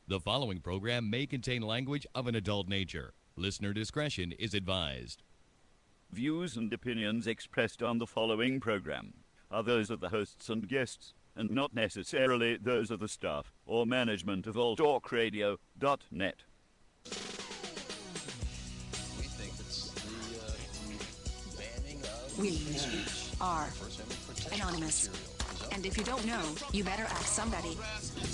The following program may contain language of an adult nature. Listener discretion is advised. Views and opinions expressed on the following program are those of the hosts and guests, and not necessarily those of the staff or management of alltalkradio.net. We are anonymous. And if you don't know, you better ask somebody.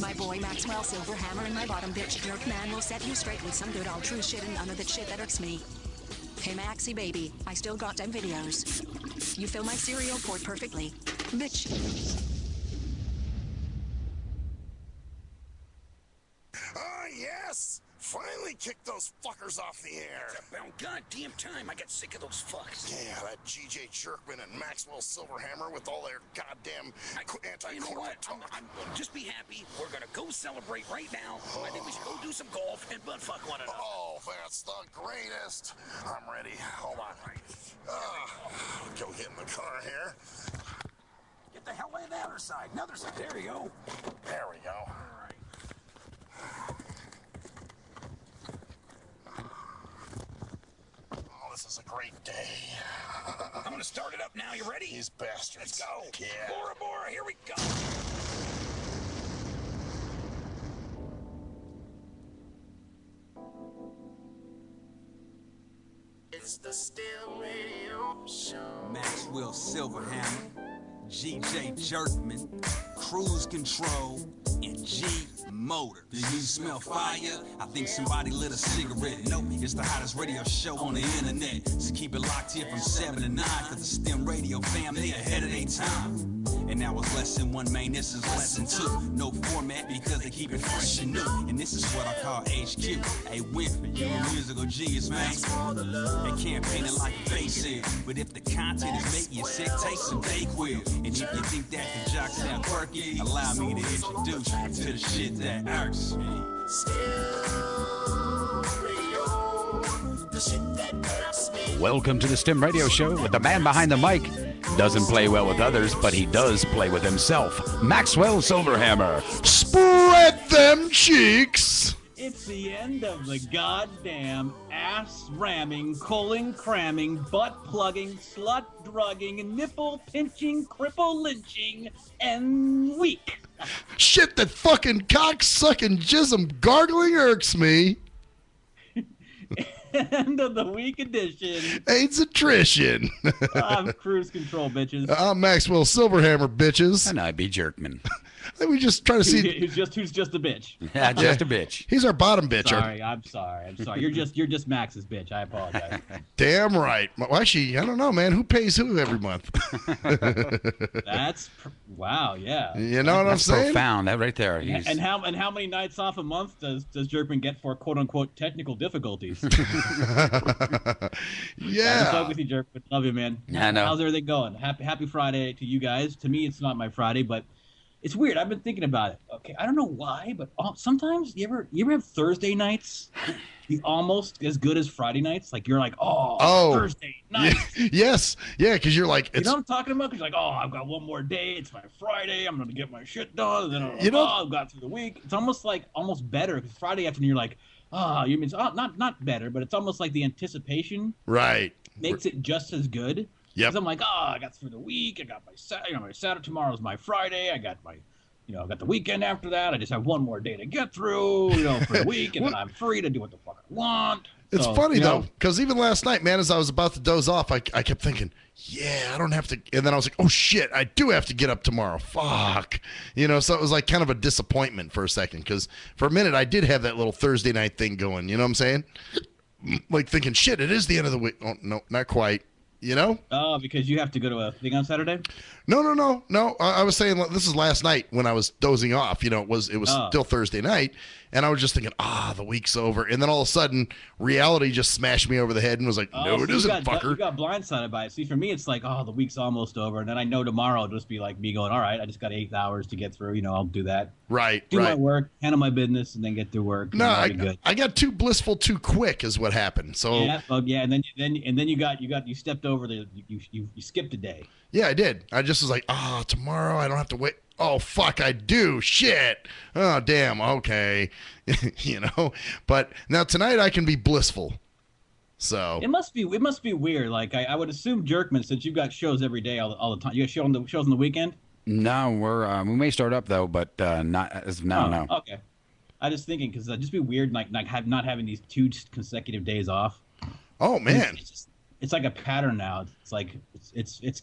My boy Maxwell Silverhammer and my bottom bitch jerk man will set you straight with some good old true shit and none of that shit that irks me. Hey Maxie baby, I still got them videos. You fill my cereal port perfectly. Bitch. Ah, yes! Finally kicked those fuckers off the air. It's about goddamn time. I got sick of those fucks. Yeah, that GJ Jerkman and Maxwell Silverhammer with all their goddamn You know what? anti-corporate talk. I'm just be happy. We're gonna go celebrate right now. I think we should go do some golf and butt fuck one another. Oh, that's the greatest. I'm ready. Hold on. Go get in the car here. Get the hell away the other side. Another side. There you go. There we go. All right. Oh, this is a great day. I'm gonna start it up now. You ready? These bastards. Let's go. Yeah. Bora Bora, here we go. It's the STIM Radio Show. Maxwell Silverhammer, GJ Jerkman, Cruise Control, and G Motor. Do you smell fire? I think somebody lit a cigarette. Nope, it's the hottest radio show on the internet. So keep it locked here from 7 to 9, cause the STEM radio fam, they ahead of their time. And now it's lesson 1, man, this is lesson 2. No format because they keep it fresh and new. And this is what I call HQ. Hey, Winfrey, you're a musical genius, man. They can't paint it like they said. But if the content is making you sick, take some Dayquil. And if you think that the jocks sound quirky, allow me to introduce you to the shit that irks me. Welcome to the STEM Radio Show with the man behind the mic. Doesn't play well with others, but he does play with himself. Maxwell Silverhammer. Spread them cheeks. It's the end of the goddamn ass-ramming, colon-cramming, butt-plugging, slut-drugging, nipple-pinching, cripple-lynching, and week. Shit that fucking cock-sucking jism gargling irks me. End of the week edition. AIDS attrition. I'm Cruise Control, bitches. I'm Maxwell Silverhammer, bitches. And I be Jerkman. We just try to see. Who's just a bitch. Yeah, just a bitch. He's our bottom bitch. I'm sorry. You're just Max's bitch. I apologize. Damn right. Well, actually, I don't know, man. Who pays who every month? Wow. Yeah. You know what I'm saying? Profound. That right there. And how many nights off a month does Jerkman get for quote unquote technical difficulties? Yeah. Talk with you, Jerkman. Love you, man. I know. How's everything going? Happy Friday to you guys. To me, it's not my Friday, but it's weird. I've been thinking about it. Okay, I don't know why, but sometimes you ever have Thursday nights be almost as good as Friday nights? Like you're like, oh Thursday night. Yes. Yeah, because you're like, you know what I'm talking about? Because you're like, I've got one more day. It's my Friday. I'm gonna get my shit done. And then I've got through the week. It's almost better because Friday afternoon you're like, you mean not better, but it's almost like the anticipation makes it just as good. Yep. Because I'm like, I got through the week. I got my Saturday. Tomorrow's my Friday. I got my, I got the weekend after that. I just have one more day to get through, for the week, and then I'm free to do what the fuck I want. It's funny though, because even last night, man, as I was about to doze off, I kept thinking, yeah, I don't have to. And then I was like, oh shit, I do have to get up tomorrow. Fuck. So it was like kind of a disappointment for a second, because for a minute I did have that little Thursday night thing going. You know what I'm saying? Like thinking, shit, it is the end of the week. Oh no, not quite. Oh, because you have to go to a thing on Saturday? No. I was saying this is last night when I was dozing off. It was still Thursday night, and I was just thinking, the week's over. And then all of a sudden, reality just smashed me over the head and was like, no, it isn't, fucker. You got blindsided by it. See, for me, it's like, the week's almost over, and then I know tomorrow will just be like me going, all right, I just got 8 hours to get through. I'll do that. Right. Do my work, handle my business, and then get through work. No, I got too blissful too quick is what happened. So yeah, and then you stepped over over you skipped a day. Yeah, I did. I just was like, tomorrow I don't have to wait. Oh, fuck, I do. Shit. Oh, damn. Okay. But now tonight I can be blissful. So it must be weird. Like I would assume Jerkman, since you've got shows every day all the time. You got shows on the weekend? No, we may start up though, but not as of now. No. Okay. I just thinking because it'd just be weird, not having these 2 consecutive days off. Oh man, it's like a pattern now. It's like it's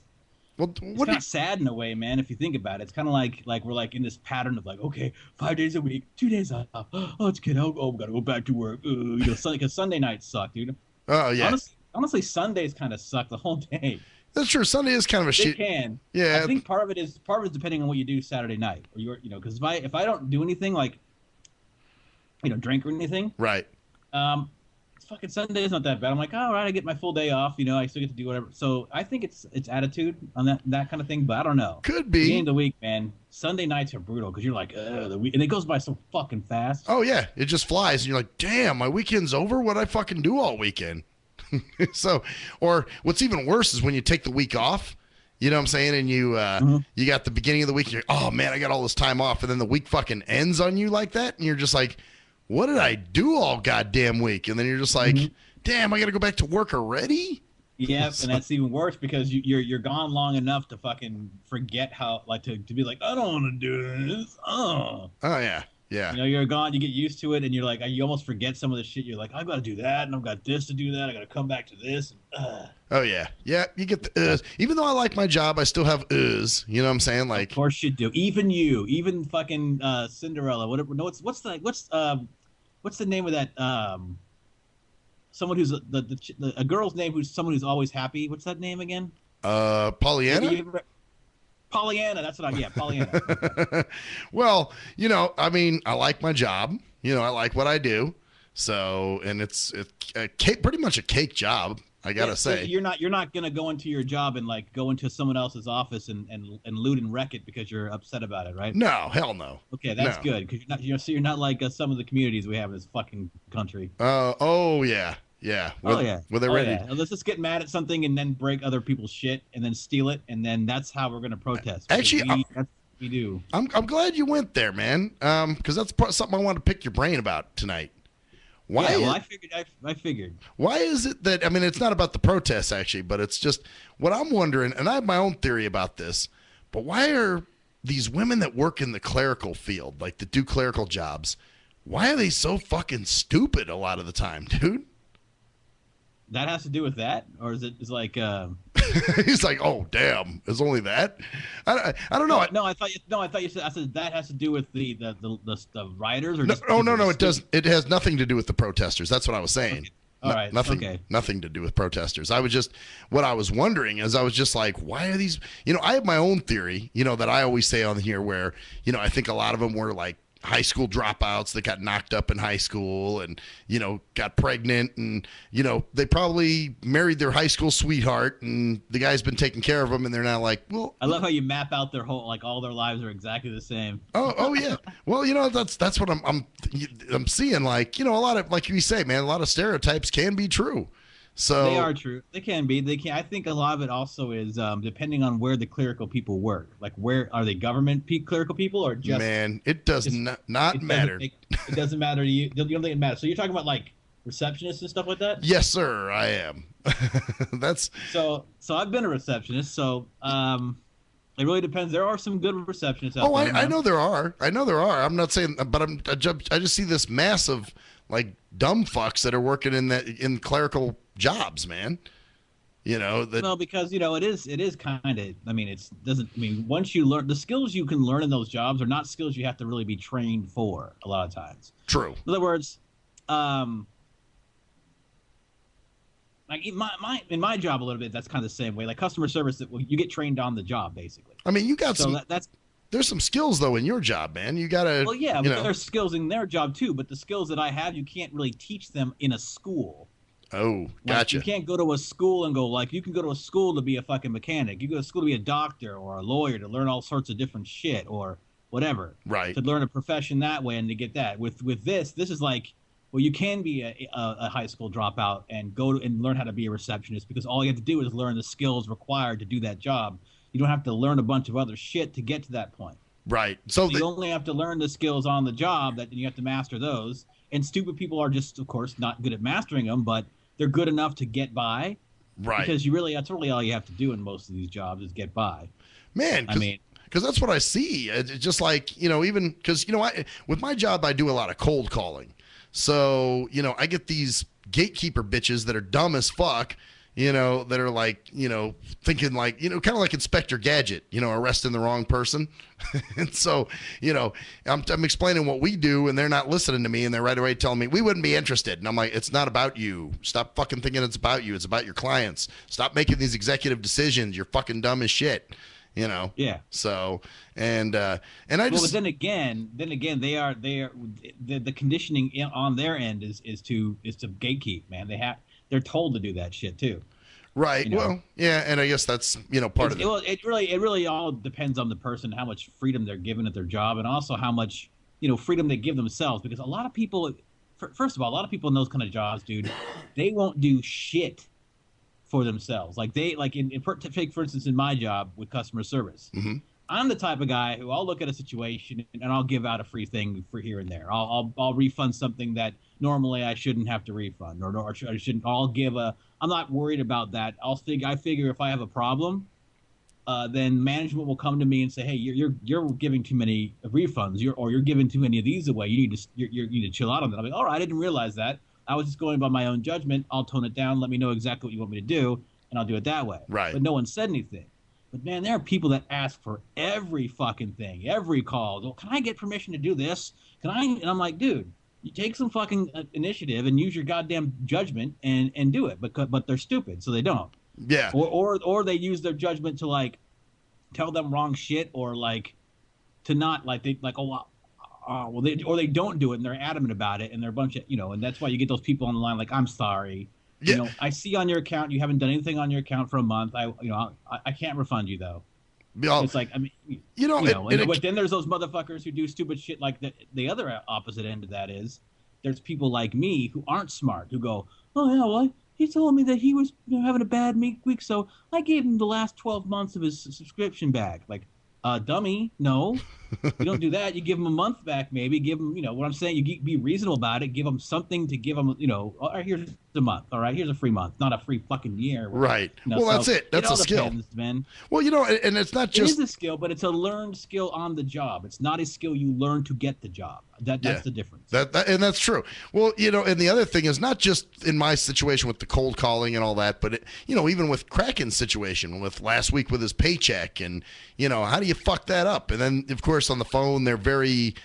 well, it's kind of sad in a way, man. If you think about it, it's kind of like we're like in this pattern of like, okay, 5 days a week, 2 days off. Oh, it's good. Oh, we gotta go back to work. Because Sunday nights suck, dude. Oh yeah. Honestly, Sundays kind of suck the whole day. That's true. Sunday is kind of a shit. It can. Yeah. I think part of it is depending on what you do Saturday night, or because if I don't do anything like, drink or anything, right? Fucking Sunday is not that bad. I'm like, all right, I get my full day off. I still get to do whatever. So I think it's attitude on that kind of thing, but I don't know. Could be. Beginning of the week, man. Sunday nights are brutal because you're like, the week, and it goes by so fucking fast. Oh yeah, it just flies, and you're like, damn, my weekend's over. What'd I fucking do all weekend? So, or what's even worse is when you take the week off. You know what I'm saying? And you you got the beginning of the week, and you're, oh man, I got all this time off, and then the week fucking ends on you like that, and you're just like, what did I do all goddamn week? And then you're just like, damn, I got to go back to work already? Yep, and that's even worse because you're gone long enough to fucking forget how, like, to be like, I don't want to do this. Oh, yeah. Yeah. You're gone, you get used to it, and you're like, you almost forget some of the shit. You're like, I've got to do that, and I've got this to do that. I got to come back to this. Oh, yeah. Yeah, you get the even though I like my job, I still have You know what I'm saying? Like, of course you do. Even fucking Cinderella. What's the name of that? Someone who's a girl's name who's someone who's always happy. What's that name again? Pollyanna? Pollyanna, that's what Pollyanna. Well, I mean, I like my job. I like what I do. So, and it's pretty much a cake job, I gotta say. So you're not gonna go into your job and like go into someone else's office and loot and wreck it because you're upset about it, right? No, hell no. Okay, that's good because you're not like some of the communities we have in this fucking country. Oh yeah. Yeah. Were they ready? Yeah. Let's just get mad at something and then break other people's shit and then steal it, and then that's how we're going to protest. Actually, that's what we do. I'm glad you went there, man. Because that's something I want to pick your brain about tonight. Why? Yeah, well, I figured. Why is it that? I mean, it's not about the protests actually, but it's just what I'm wondering, and I have my own theory about this. But why are these women that work in the clerical field, like that do clerical jobs, why are they so fucking stupid a lot of the time, dude? That has to do with that, or is it like? He's like, oh damn, it's only that. I don't know. No, I thought you said. I said that has to do with the rioters, or no. It does. It has nothing to do with the protesters. That's what I was saying. Okay. All right. Nothing to do with protesters. What I was wondering is, I was just like, why are these? I have my own theory. That I always say on here, where I think a lot of them were like high school dropouts that got knocked up in high school and, got pregnant and, they probably married their high school sweetheart and the guy's been taking care of them and they're now like, well. I love how you map out their whole, like all their lives are exactly the same. Oh yeah. Well, that's what I'm seeing. Like, a lot of, like you say, man, a lot of stereotypes can be true. So they are true. They can be. They can. I think a lot of it also is depending on where the clerical people work. Like, where are they government clerical people or just? Man, it does not matter. It doesn't matter to you. You don't think it matters. So you're talking about like receptionists and stuff like that? Yes, sir. I am. That's so. I've been a receptionist. So it really depends. There are some good receptionists out there. I know there are. I'm not saying, but I just see this mass of like dumb fucks that are working in clerical jobs, man. Well, because it is kind of. I mean, once you learn the skills you can learn in those jobs are not skills you have to really be trained for a lot of times. True. In other words, like in my job a little bit, that's kind of the same way. Like customer service, you get trained on the job basically. I mean, you got there's some skills though in your job, man. You gotta. Well, yeah, but there's skills in their job too. But the skills that I have, you can't really teach them in a school. Oh, gotcha. Like, you can't go to a school and go like you can go to a school to be a fucking mechanic. You go to school to be a doctor or a lawyer to learn all sorts of different shit or whatever. Right. To learn a profession that way and to get that. With this is like well, you can be a high school dropout and go to, and learn how to be a receptionist, because all you have to do is learn the skills required to do that job. You don't have to learn a bunch of other shit to get to that point. Right. So you only have to learn the skills on the job, that you have to master those. And stupid people are just, of course, not good at mastering them, but they're good enough to get by. Right. Because that's really all you have to do in most of these jobs is get by. Man, because that's what I see. It's just like, even because, with my job, I do a lot of cold calling. So, I get these gatekeeper bitches that are dumb as fuck, that are like, thinking like, kind of like Inspector Gadget, arresting the wrong person. And so, I'm explaining what we do and they're not listening to me, and they're right away telling me we wouldn't be interested. And I'm like, it's not about you. Stop fucking thinking it's about you. It's about your clients. Stop making these executive decisions. You're fucking dumb as shit. Yeah. So and I but then again, the conditioning on their end is to gatekeep, man. They're told to do that shit too. Right. Well, yeah, and I guess that's part of it. Well, it really all depends on the person, how much freedom they're given at their job, and also how much freedom they give themselves. Because a lot of people, first of all, a lot of people in those kind of jobs, dude, they won't do shit for themselves. Like take for instance in my job with customer service. Mm-hmm. I'm the type of guy who I'll look at a situation and I'll give out a free thing for here and there. I'll refund something that normally I shouldn't have to refund, or I shouldn't. I'm not worried about that. I figure if I have a problem, then management will come to me and say, hey, you're giving too many refunds, you're giving too many of these away. You need to chill out on that. I'm like, all right, I didn't realize that. I was just going by my own judgment. I'll tone it down. Let me know exactly what you want me to do, and I'll do it that way. Right. But no one said anything. But man, there are people that ask for every fucking thing, every call. Well, can I get permission to do this? And I'm like, dude, you take some fucking initiative and use your goddamn judgment and do it. But they're stupid, so they don't. Yeah. Or they use their judgment to like tell them wrong shit, or like to not like they like they don't do it and they're adamant about it, and they're a bunch of and that's why you get those people on the line like, I'm sorry. Yeah. I see on your account you haven't done anything on your account for a month. I can't refund you though. It's like, I mean, but then there's those motherfuckers who do stupid shit like the other opposite end of that is there's people like me who aren't smart, who go, oh yeah, well, he told me that he was having a bad week, so I gave him the last 12 months of his subscription back. Like, dummy, no. You don't do that. You give them a month back, maybe. Give them, what I'm saying. You be reasonable about it. Give them something to give them, all right, here's a month. All right, here's a free month, not a free fucking year. Right. Well, that's it. That's a skill. Depends, man. Well, and it's not just. It is a skill, but it's a learned skill on the job. It's not a skill you learn to get the job. That's the difference. And that's true. Well, and the other thing is not just in my situation with the cold calling and all that, but even with Kraken's situation with last week with his paycheck, and how do you fuck that up? And then of course on the phone they're very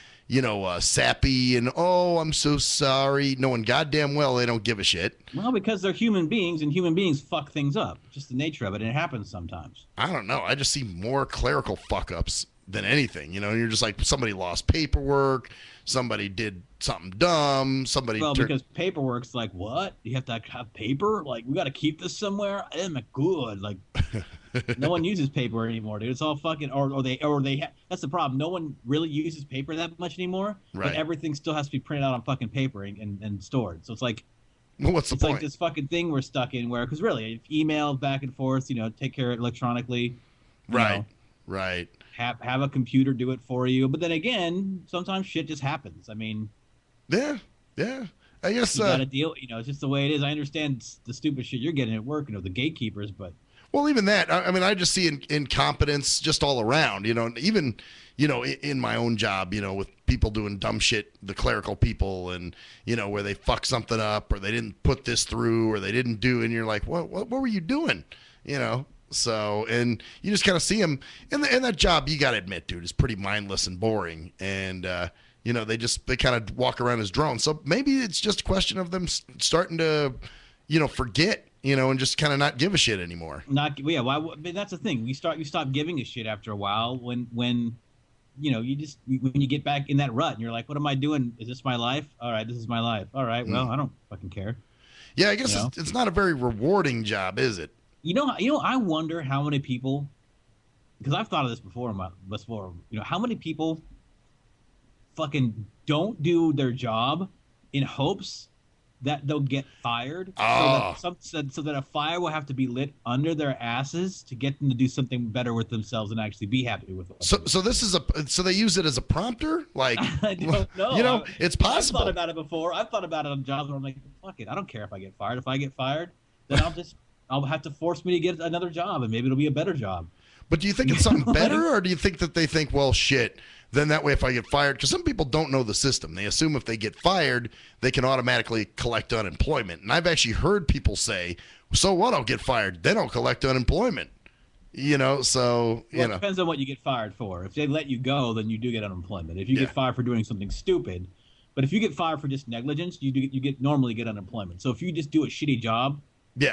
sappy and, oh, I'm so sorry, knowing goddamn well they don't give a shit. Well, because they're human beings, and human beings fuck things up. Just the nature of it, and it happens sometimes. I don't know. I just see more clerical fuck ups than anything. You're just like, somebody lost paperwork, somebody did something dumb, because paperwork's like, what? You have to have paper? Like, we got to keep this somewhere? Good. Like, no one uses paper anymore, dude. It's all fucking, that's the problem. No one really uses paper that much anymore, right. But everything still has to be printed out on fucking paper and stored. So it's like, well, what's the point? Like this fucking thing we're stuck in where, because really, email back and forth, take care of it electronically. Right. Right. Have a computer do it for you. But then again, sometimes shit just happens. I mean, yeah. I guess you got to deal. It's just the way it is. I understand the stupid shit you're getting at work, the gatekeepers, but. Well, even that. I mean, I just see incompetence just all around. Even in my own job, with people doing dumb shit, the clerical people, and where they fuck something up, or they didn't put this through, or they didn't do, and you're like, what were you doing? So, and you just kind of see them in that job. You got to admit, dude, is pretty mindless and boring. And, they kind of walk around as drones. So maybe it's just a question of them starting to, forget, and just kind of not give a shit anymore. Well, I mean, that's the thing. You stop giving a shit after a while when when you get back in that rut and you're like, what am I doing? Is this my life? All right, this is my life. All right, well, I don't fucking care. Yeah, I guess it's not a very rewarding job, is it? I wonder how many people, because I've thought of this before. How many people fucking don't do their job in hopes that they'll get fired, Oh. so that a fire will have to be lit under their asses to get them to do something better with themselves and actually be happy with it. So this is so they use it as a prompter, like I don't know. You know, it's possible. I've thought about it before. I've thought about it on jobs where I'm like, fuck it, I don't care if I get fired. If I get fired, then I'll have to force me to get another job, and maybe it'll be a better job. But do you think it's something better, or do you think that they think, well, shit, then that way if I get fired, because some people don't know the system. They assume if they get fired, they can automatically collect unemployment. And I've actually heard people say, so what, I'll get fired, then I'll collect unemployment. You know, so, It depends on what you get fired for. If they let you go, then you do get unemployment. If you get fired for doing something stupid, but if you get fired for just negligence, you normally get unemployment. So if you just do a shitty job,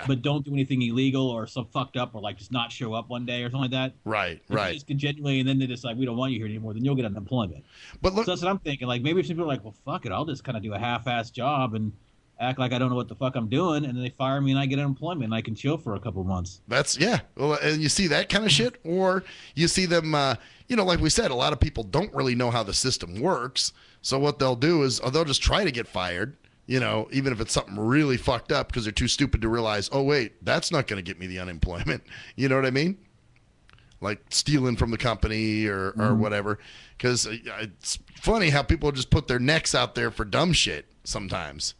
but don't do anything illegal or some fucked up or like just not show up one day or something like that. Right. You just genuinely, and then they decide we don't want you here anymore, then you'll get unemployment. But look, so that's what I'm thinking. Like maybe some people are like, well, fuck it, I'll just kind of do a half-ass job and act like I don't know what the fuck I'm doing, and then they fire me and I get unemployment and I can chill for a couple months. That's Well, and you see that kind of shit, or you see them. Like we said, a lot of people don't really know how the system works. So what they'll do is they'll just try to get fired. Even if it's something really fucked up because they're too stupid to realize, oh, wait, that's not going to get me the unemployment. You know what I mean? Like stealing from the company or whatever. Because it's funny how people just put their necks out there for dumb shit sometimes.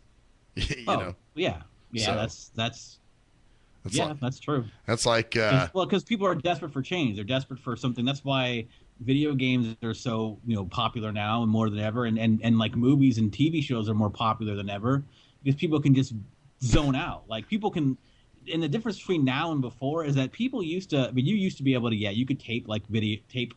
You know? Yeah. Yeah, So, that's true. That's like... because people are desperate for change. They're desperate for something. That's why video games are so popular now and more than ever, and like movies and TV shows are more popular than ever because people can just zone out. Like people can, and the difference between now and before is that people used to. I mean, you used to be able to you could tape like tape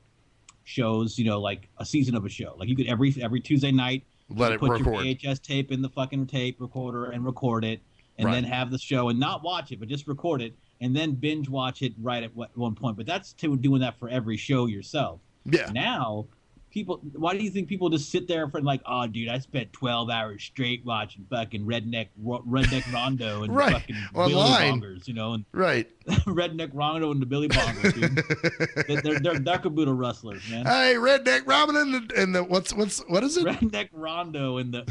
shows, like a season of a show. Like you could every Tuesday night let it put record. your VHS tape in the fucking tape recorder and record it, and then have the show and not watch it, but just record it and then binge watch it right at one point. But that's doing that for every show yourself. Yeah. Now, why do you think people just sit there for like, oh, dude, I spent 12 hours straight watching fucking Redneck Rondo and fucking Billy Bongers, and Redneck Rondo and the Billy Bongers, dude. they're caboodle rustlers, man. Hey, Redneck Rondo and the what is it? Redneck Rondo and the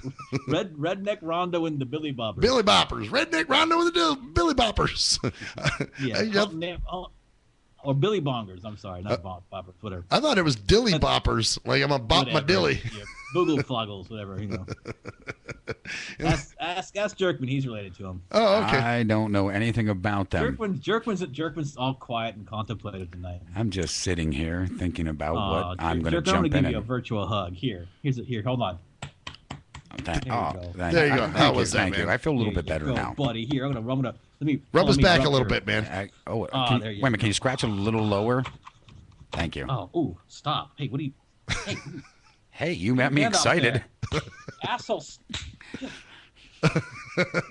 Redneck Rondo and the Billy Boppers. Billy Boppers. Redneck Rondo and the Billy Boppers. Or Billy Bongers. I'm sorry, not boppers, whatever. I thought it was Dilly Boppers. Like I'm a bop my dilly. Yeah, Boogle Floggles, whatever. Ask Jerkman. He's related to him. Oh, okay. I don't know anything about them. Jerkman's all quiet and contemplative tonight. I'm just sitting here thinking about what I'm going to jump in. I'm going to give you a and... virtual hug. Here, hold on. There you go. There you go. How was that, man? I feel a little bit better now, buddy. Here, let me rub his back a little bit, man. Wait a minute. Can you scratch it a little lower? Thank you. Oh, stop! Hey, what are you? Hey, hey, you got me excited. Assholes!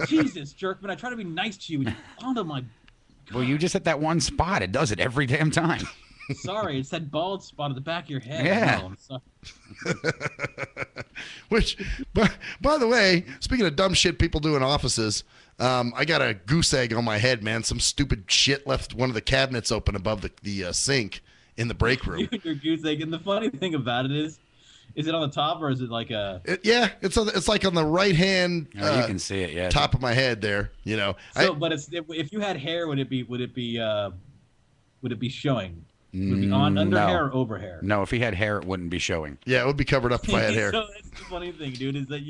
Jesus, Jerkman! I try to be nice to you, and you fondle my. Well, you just hit that one spot. It does it every damn time. Sorry, it's that bald spot at the back of your head. Yeah. Which, by the way, speaking of dumb shit people do in offices, I got a goose egg on my head, man. Some stupid shit left one of the cabinets open above the sink in the break room. Your goose egg. And the funny thing about it is it on the top or is it like a? It's like on the right hand. You can see it. Yeah. Top of my head there. So, but if you had hair, would it be showing? Would it be on under hair or over hair? No, if he had hair, it wouldn't be showing. Yeah, it would be covered up if I had hair. So that's the funny thing, dude, is that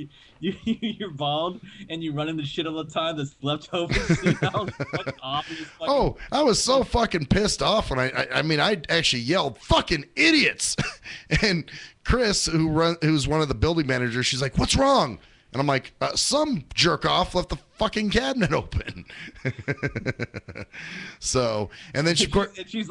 you're bald and you run into shit all the time that's leftovers. Oh, I was so fucking pissed off when I actually yelled, "Fucking idiots!" And Chris, who's one of the building managers, she's like, "What's wrong?" And I'm like, some jerk off left the fucking cabinet open. So, and then she's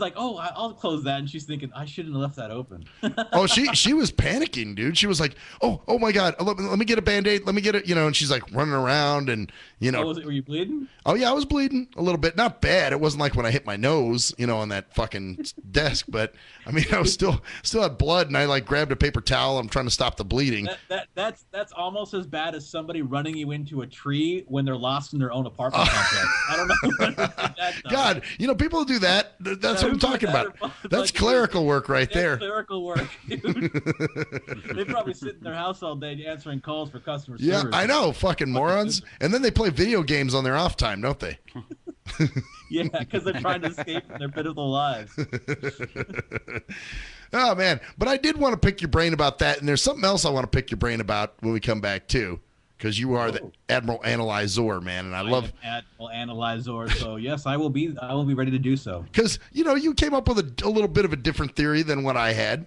like, oh, I'll close that, and she's thinking I shouldn't have left that open. Oh, she was panicking, dude. She was like, oh my God, let me get a Band-Aid, let me get it, and she's like running around and were you bleeding? Oh yeah, I was bleeding a little bit, not bad. It wasn't like when I hit my nose, on that fucking desk, but I mean, I was still had blood, and I like grabbed a paper towel. I'm trying to stop the bleeding. That's almost as bad as somebody running you into a tree when they're lost in their own apartment complex. I don't know. God, people who do that That's what I'm talking about. That's clerical work right there. Clerical work, dude. They probably sit in their house all day answering calls for customer service. Yeah, I know, fucking morons. And then they play video games on their off time, don't they? Yeah, because they're trying to escape from their pitiful lives. Oh, man. But I did want to pick your brain about that, and there's something else I want to pick your brain about when we come back, too, because you are the Admiral Analyzor, man, and I love Admiral Analyzor, so yes, I will be ready to do so. Because, you came up with a little bit of a different theory than what I had,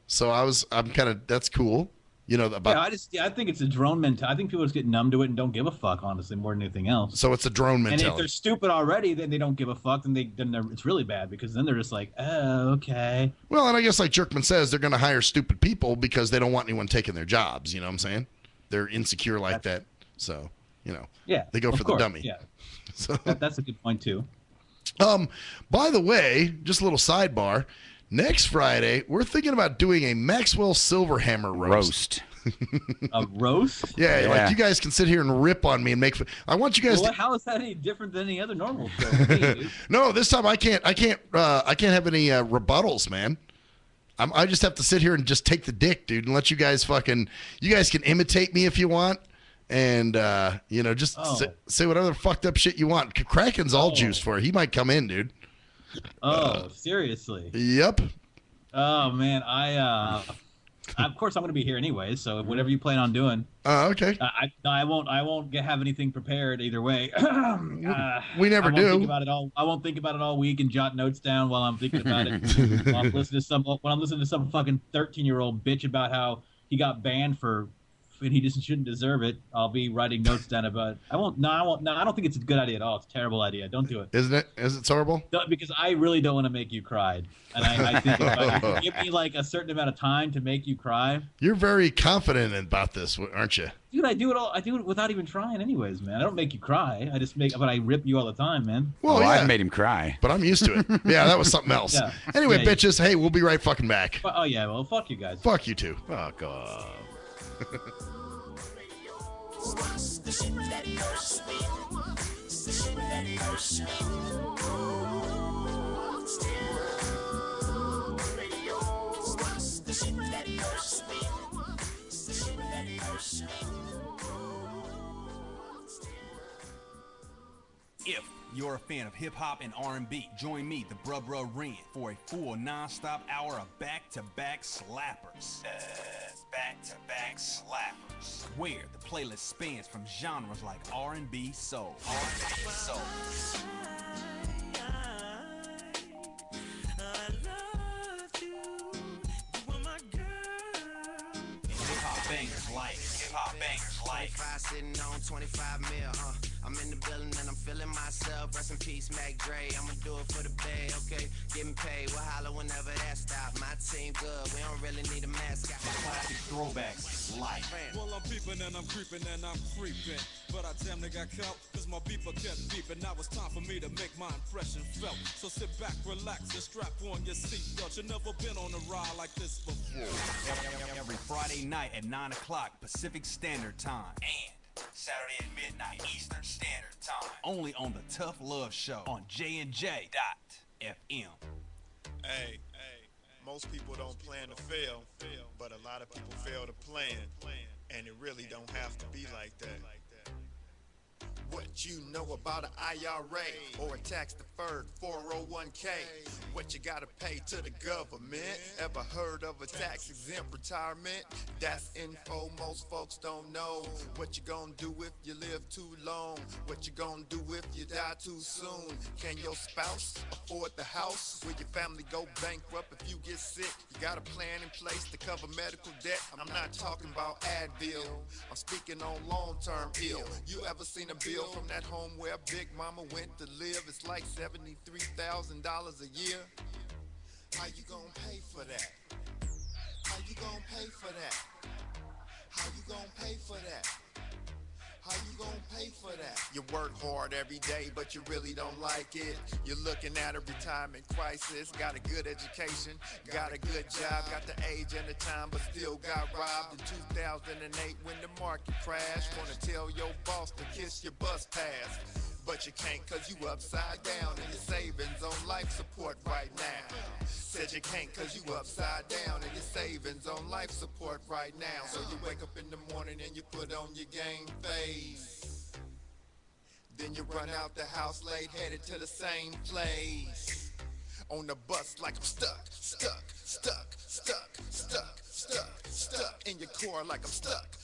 so I'm kind of, that's cool. About I think it's a drone mentality. I think people just get numb to it and don't give a fuck, honestly, more than anything else. So it's a drone mentality. And if they're stupid already, then they don't give a fuck. Then it's really bad, because then they're just like, oh, okay. Well, and I guess like Jerkman says, they're going to hire stupid people because they don't want anyone taking their jobs. You know what I'm saying? They're insecure like that. So, yeah, they go for the dummy. Yeah. So that's a good point too. By the way, just a little sidebar. Next Friday, we're thinking about doing a Maxwell Silverhammer roast. A roast? Yeah, like you guys can sit here and rip on me and make. I want you guys. Well, how is that any different than any other normal show? No, this time I can't have any rebuttals, man. I just have to sit here and just take the dick, dude, and let you guys fucking. You guys can imitate me if you want, and just say whatever fucked up shit you want. Kraken's all juice for it. He might come in, dude. Oh, seriously? Yep. Oh man, of course I'm going to be here anyway. So whatever you plan on doing. Okay. I won't have anything prepared either way. We never do. I won't think about it all week and jot notes down while I'm thinking about it. While I'm listening to some fucking 13-year-old bitch about how he got banned and he just shouldn't deserve it. I'll be writing notes down about it. I won't. No, I don't think it's a good idea at all. It's a terrible idea. Don't do it. Isn't it? Is it horrible? No, because I really don't want to make you cry. And I think if you give me like a certain amount of time to make you cry. You're very confident about this, aren't you? Dude, I do it without even trying anyways, man. I don't make you cry. But I rip you all the time, man. Well, I've made him cry. But I'm used to it. Yeah, that was something else. Yeah. Anyway, bitches, hey, we'll be right fucking back. Oh, yeah, well, fuck you guys. Fuck you too. Fuck off. The shit that hurts me. The shit that hurts me. The shit that hurts me. The shit that hurts me. If you're a fan of hip-hop and R&B, join me, the Bruh Ren, for a full non-stop hour of back-to-back slappers. Back-to-back slappers. Where the playlist spans from genres like R&B, soul. R&B, soul. Hip-hop bangers like 25 sitting on 25 mil, I'm in the building and I'm feeling myself. Rest in peace, Mac Dre. I'ma do it for the bay, okay? Getting paid, we'll holler whenever that stop. My team good, we don't really need a mascot. Classic throwbacks like. Well, I'm peeping and I'm creeping and I'm creeping. But I damn near got caught, cause my beeper kept beeping. Now it's time for me to make my impression felt. So sit back, relax, and strap on your seatbelt. You've never been on a ride like this before. Every Friday night at 9 o'clock Pacific Standard Time. And Saturday at midnight Eastern Standard Time. Only on the Tough Love Show on JNJ.FM. Hey, most people don't plan to fail, but a lot of people fail to plan, and it really don't have to be like that. What you know about an IRA or a tax-deferred 401k? What you gotta pay to the government? Ever heard of a tax-exempt retirement? That's info most folks don't know. What you gonna do if you live too long? What you gonna do if you die too soon? Can your spouse afford the house? Will your family go bankrupt if you get sick? You got a plan in place to cover medical debt? I'm not talking about Advil. I'm speaking on long-term ill. You ever seen a bill from that home where Big Mama went to live? It's like $73,000 a year. How you gonna pay for that? How you gonna pay for that? How you gonna pay for that? How you gonna pay for that? You work hard every day, but you really don't like it. You're looking at a retirement crisis. Got a good education, got a good job, got the age and the time, but still got robbed in 2008 when the market crashed. Wanna tell your boss to kiss your bus pass. But you can't cause you upside down and your savings on life support right now. Said you can't cause you upside down and your savings on life support right now. So you wake up in the morning and you put on your game face. Then you run out the house late, headed to the same place. On the bus like I'm stuck. In your core like I'm stuck.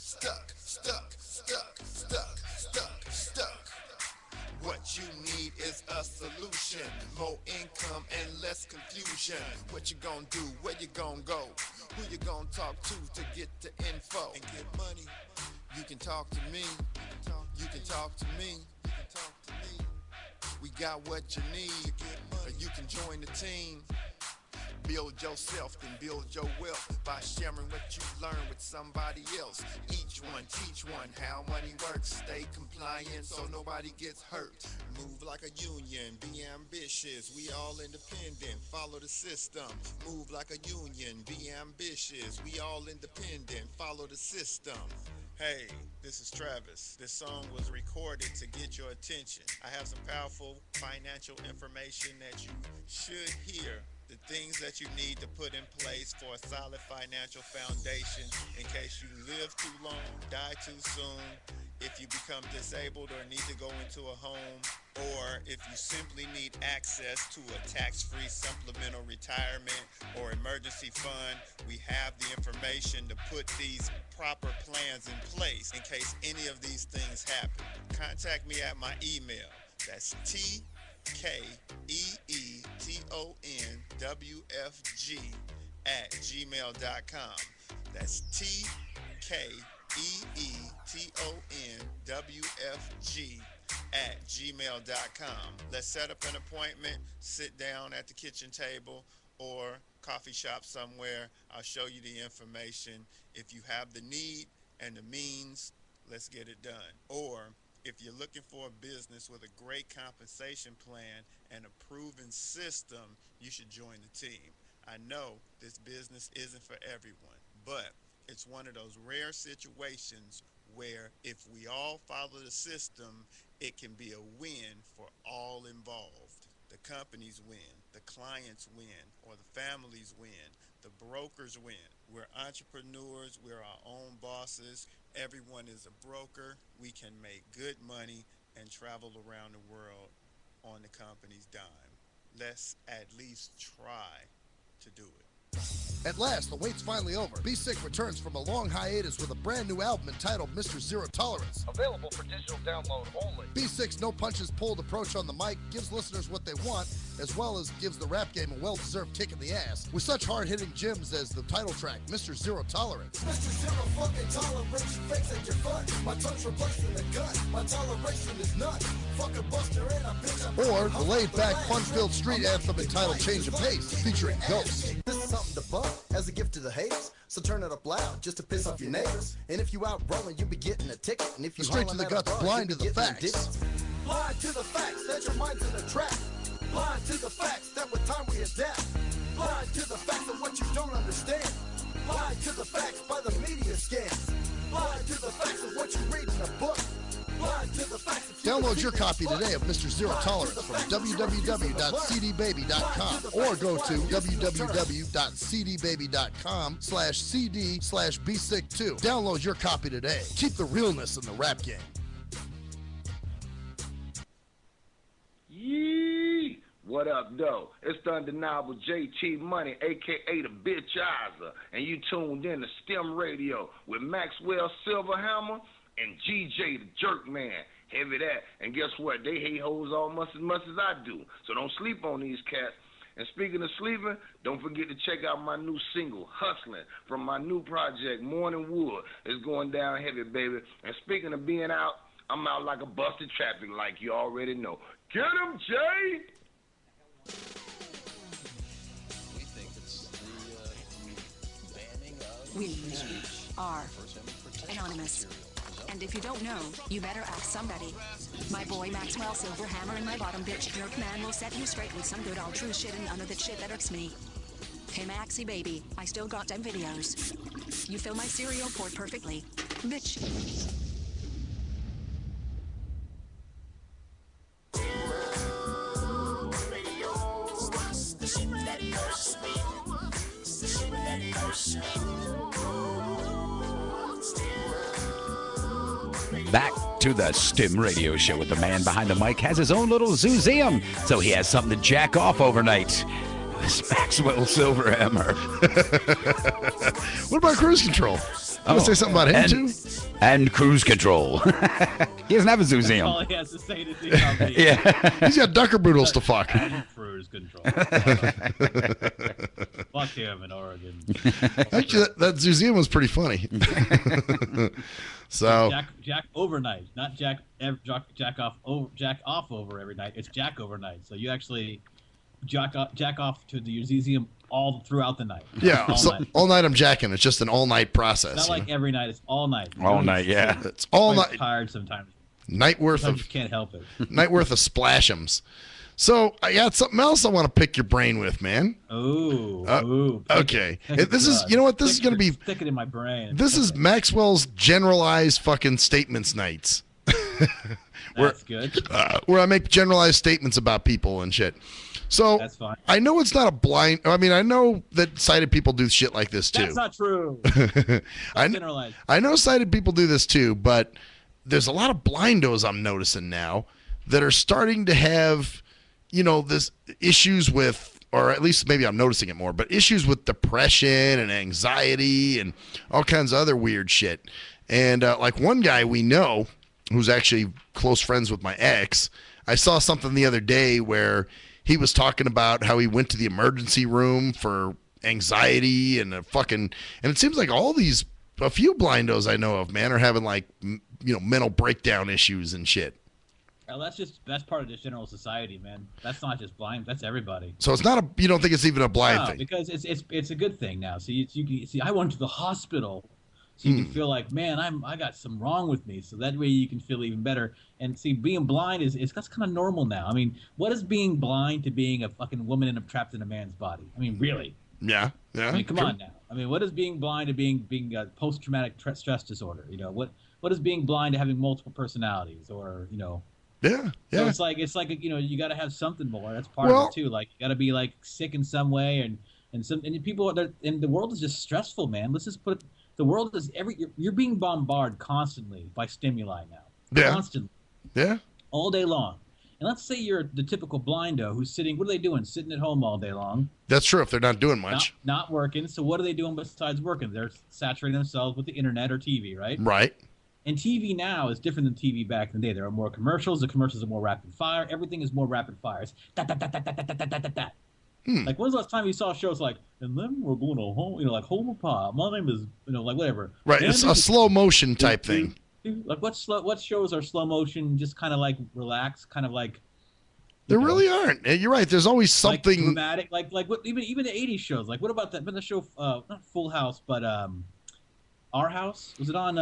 What you need is a solution, more income and less confusion. What you gonna do, where you gonna go, who you gonna talk to get the info and get money. You can talk to me, you can talk to me. We got what you need, or you can join the team. Build yourself, then build your wealth by sharing what you learn with somebody else. Each one, teach one how money works. Stay compliant so nobody gets hurt. Move like a union, be ambitious. We all independent, follow the system. Move like a union, be ambitious. We all independent, follow the system. Hey, this is Travis. This song was recorded to get your attention. I have some powerful financial information that you should hear. The things that you need to put in place for a solid financial foundation in case you live too long, die too soon, if you become disabled or need to go into a home, or if you simply need access to a tax-free supplemental retirement or emergency fund, we have the information to put these proper plans in place in case any of these things happen. Contact me at my email. That's TKEETONWFG@gmail.com. That's TKEETONWFG@gmail.com. Let's set up an appointment, sit down at the kitchen table or coffee shop somewhere. I'll show you the information. If you have the need and the means, let's get it done. Or if you're looking for a business with a great compensation plan and a proven system, you should join the team. I know this business isn't for everyone, but it's one of those rare situations where if we all follow the system, it can be a win for all involved. The companies win, the clients win, or the families win, the brokers win. We're entrepreneurs, we're our own bosses. Everyone is a broker. We can make good money and travel around the world on the company's dime. Let's at least try to do it. At last, the wait's finally over. Be Sick returns from a long hiatus with a brand new album entitled Mr. Zero Tolerance. Available for digital download only. Be Sick's no punches pulled approach on the mic gives listeners what they want, as well as gives the rap game a well-deserved kick in the ass, with such hard-hitting gems as the title track, Mr. Zero Tolerance. Mr. Zero fucking tolerance, you fakes at your fun. My tongue's replacing the gun. My toleration is none. Fuck a buster and a bitch. Or the laid-back, fun-filled street anthem entitled Change of Pace, featuring Ghost. This is something to bump as a gift to the haters. So turn it up loud just to piss off your neighbors. And if you out rolling, you'll be getting a ticket. And if you Straight to the guts, blind to the facts. Blind to the facts that your mind's in a trap. Blind to the facts that with time we adapt. Blind to the facts of what you don't understand. Blind to the facts by the media scans. Blind to the facts of what you read in a book. Blind to the facts of Download your copy today of Mr. Zero Tolerance from www.cdbaby.com or go to www.cdbaby.com/cd/bsick2. Download your copy today. Keep the realness in the rap game. Yee! What up, though? It's the undeniable JT Money, a.k.a. the Bitchizer, and you tuned in to STIM Radio with Maxwell Silverhammer and GJ the Jerkman. Heavy that. And guess what? They hate hoes almost as much as I do. So don't sleep on these cats. And speaking of sleeping, don't forget to check out my new single, Hustling, from my new project, Morning Wood. It's going down heavy, baby. And speaking of being out, I'm out like a busted traffic, like you already know. Get him, Jay! We are anonymous. And if you don't know, you better ask somebody. My boy Maxwell Silverhammer and my bottom bitch jerk man will set you straight with some good old true shit and none of that shit that irks me. Hey Maxie baby, I still got them videos. You fill my cereal port perfectly. Bitch. back to the STIM radio show with the man behind the mic. Has his own little zoozeum, so he has something to jack off overnight. It's Maxwell Silverhammer. What about cruise control? You want to say something about him, too? And cruise control. He doesn't have a zoozeum. That's all he has to say to see how he Yeah. He's got ducker boodles to fuck. cruise control. Fuck him in Oregon. Actually, that zoozeum was pretty funny. So Jack overnight, not jack off over every night. It's Jack overnight. So you actually jack off to the museum all throughout the night. Yeah, all night I'm jacking. It's just an all-night process. It's not like every night. It's all night. All night, yeah. It's all night. Tired sometimes. Night worth Sometimes of you can't help it. Night worth of splashems. So I got something else I want to pick your brain with, man. Ooh. Okay. This is, you know what? This is going to be. Stick it in my brain. This is Maxwell's generalized fucking statements nights. That's good. Where I make generalized statements about people and shit. So That's fine. I know it's not a blind. I mean, I know that sighted people do shit like this too. That's not true. I know sighted people do this too, but there's a lot of blindos I'm noticing now that are starting to have, this issues with, or at least maybe I'm noticing it more, but issues with depression and anxiety and all kinds of other weird shit. And like one guy we know who's actually close friends with my ex, I saw something the other day where he was talking about how he went to the emergency room for anxiety and and it seems like a few blindos I know of, man, are having like, mental breakdown issues and shit. Well, that's part of just general society, man. That's not just blind. That's everybody. So it's not you don't think it's even a blind thing? Because it's a good thing now. So you can see, I went to the hospital, so you can feel like, man, I got some wrong with me. So that way you can feel even better. And see, being blind that's kind of normal now. I mean, what is being blind to being a fucking woman trapped in a man's body? I mean, really? Yeah. I mean, come on now. I mean, what is being blind to being post-traumatic stress disorder? What is being blind to having multiple personalities, or Yeah. So it's like you got to have something more. That's part of it too. Like you got to be like sick in some way, and people and the world is just stressful, man. Let's just put it. The world is you're being bombarded constantly by stimuli now. Yeah. Constantly. Yeah. All day long. And let's say you're the typical blindo who's sitting. What are they doing? Sitting at home all day long. That's true. If they're not doing much. Not working. So what are they doing besides working? They're saturating themselves with the internet or TV, right? Right. And TV now is different than TV back in the day. There are more commercials. The commercials are more rapid fire. Everything is more rapid fire. It's that. Like, when's the last time you saw shows like, and then we're going to home, like Home Pop. My name is, like whatever. Right. It's a slow motion type thing. Like what shows are slow motion, just kind of like relaxed, kind of like. There really aren't. You're right. There's always something like dramatic, like what even the '80s shows. Like what about that? But the show, not Full House, but Our House, was it on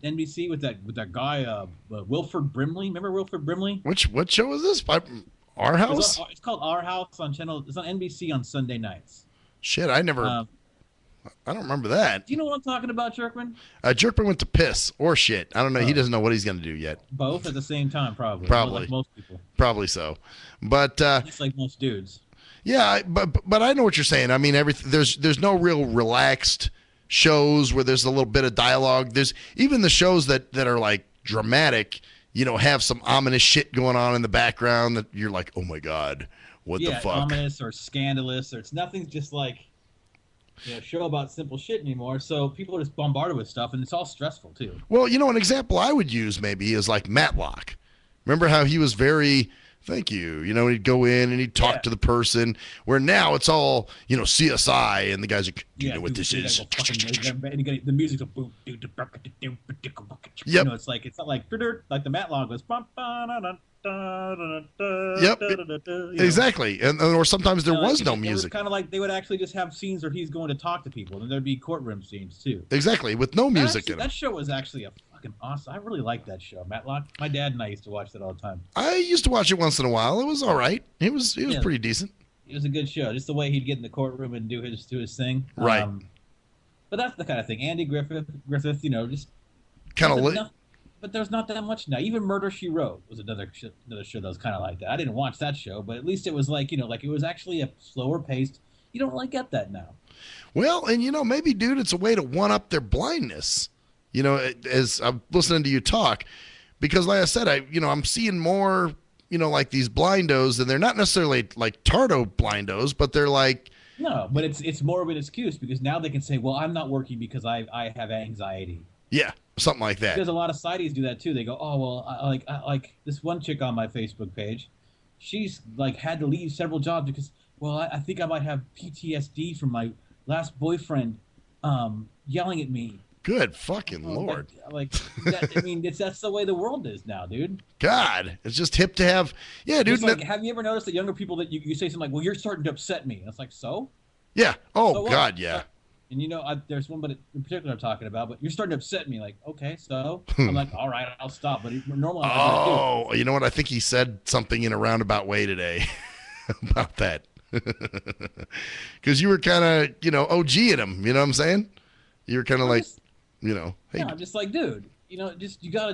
NBC with that guy Wilford Brimley? Remember Wilford Brimley? What show was this? Our House? It's called Our House on channel. It's on NBC on Sunday nights. Shit, I don't remember that. Do you know what I'm talking about, Jerkman? Jerkman went to piss or shit. I don't know. He doesn't know what he's going to do yet. Both at the same time, probably. Probably. Like most people. Probably so. But just like most dudes. Yeah, but I know what you're saying. I mean, there's no real relaxed shows where there's a little bit of dialogue. There's even the shows that are like dramatic, have some ominous shit going on in the background that you're like, oh my God, what the fuck? Ominous or scandalous, or it's nothing just like show about simple shit anymore. So people are just bombarded with stuff, and it's all stressful too. Well, an example I would use maybe is like Matlock. Remember how he was very, thank you, he'd go in and he'd talk to the person, where now it's all, CSI, and the guys are, do you know what this is? The music's a boom. Yep. It's not like the Matlock was. Yep. Exactly. Or sometimes there was no music. It was kind of like they would actually just have scenes where he's going to talk to people, and there'd be courtroom scenes too. Exactly, with no music in it. That show was actually a fucking awesome. I really liked that show, Matlock. My dad and I used to watch that all the time. I used to watch it once in a while. It was all right. It was pretty decent. It was a good show. Just the way he'd get in the courtroom and do his thing. Right. But that's the kind of thing. Andy Griffith, just kind of but there's not that much now. Even Murder, She Wrote was another show that was kind of like that. I didn't watch that show, but at least it was like, like it was actually a slower paced. You don't really get that now. Well, and maybe, dude, it's a way to one up their blindness. as I'm listening to you talk, because like I said, I'm seeing more, like these blindos, and they're not necessarily like Tardo blindos, but they're like. No, but it's more of an excuse because now they can say, well, I'm not working because I have anxiety. Yeah, something like that. Because a lot of sideys do that too. They go, oh, well, I like this one chick on my Facebook page. She's like had to leave several jobs because, well, I think I might have PTSD from my last boyfriend yelling at me. Good fucking Lord. That's the way the world is now, dude. God, it's just hip to have. Yeah, dude. Like, have you ever noticed that younger people that you say something like, well, you're starting to upset me. And it's like, so? Yeah. Oh, so God, yeah. And there's one but in particular I'm talking about, but you're starting to upset me. Like, okay, so? I'm like, all right, I'll stop. But normally oh, you know what? I think he said something in a roundabout way today about that. Because you were kind of, OG-ing him. You know what I'm saying? You were kind of like... hey. Yeah, I'm just like, dude, just you gotta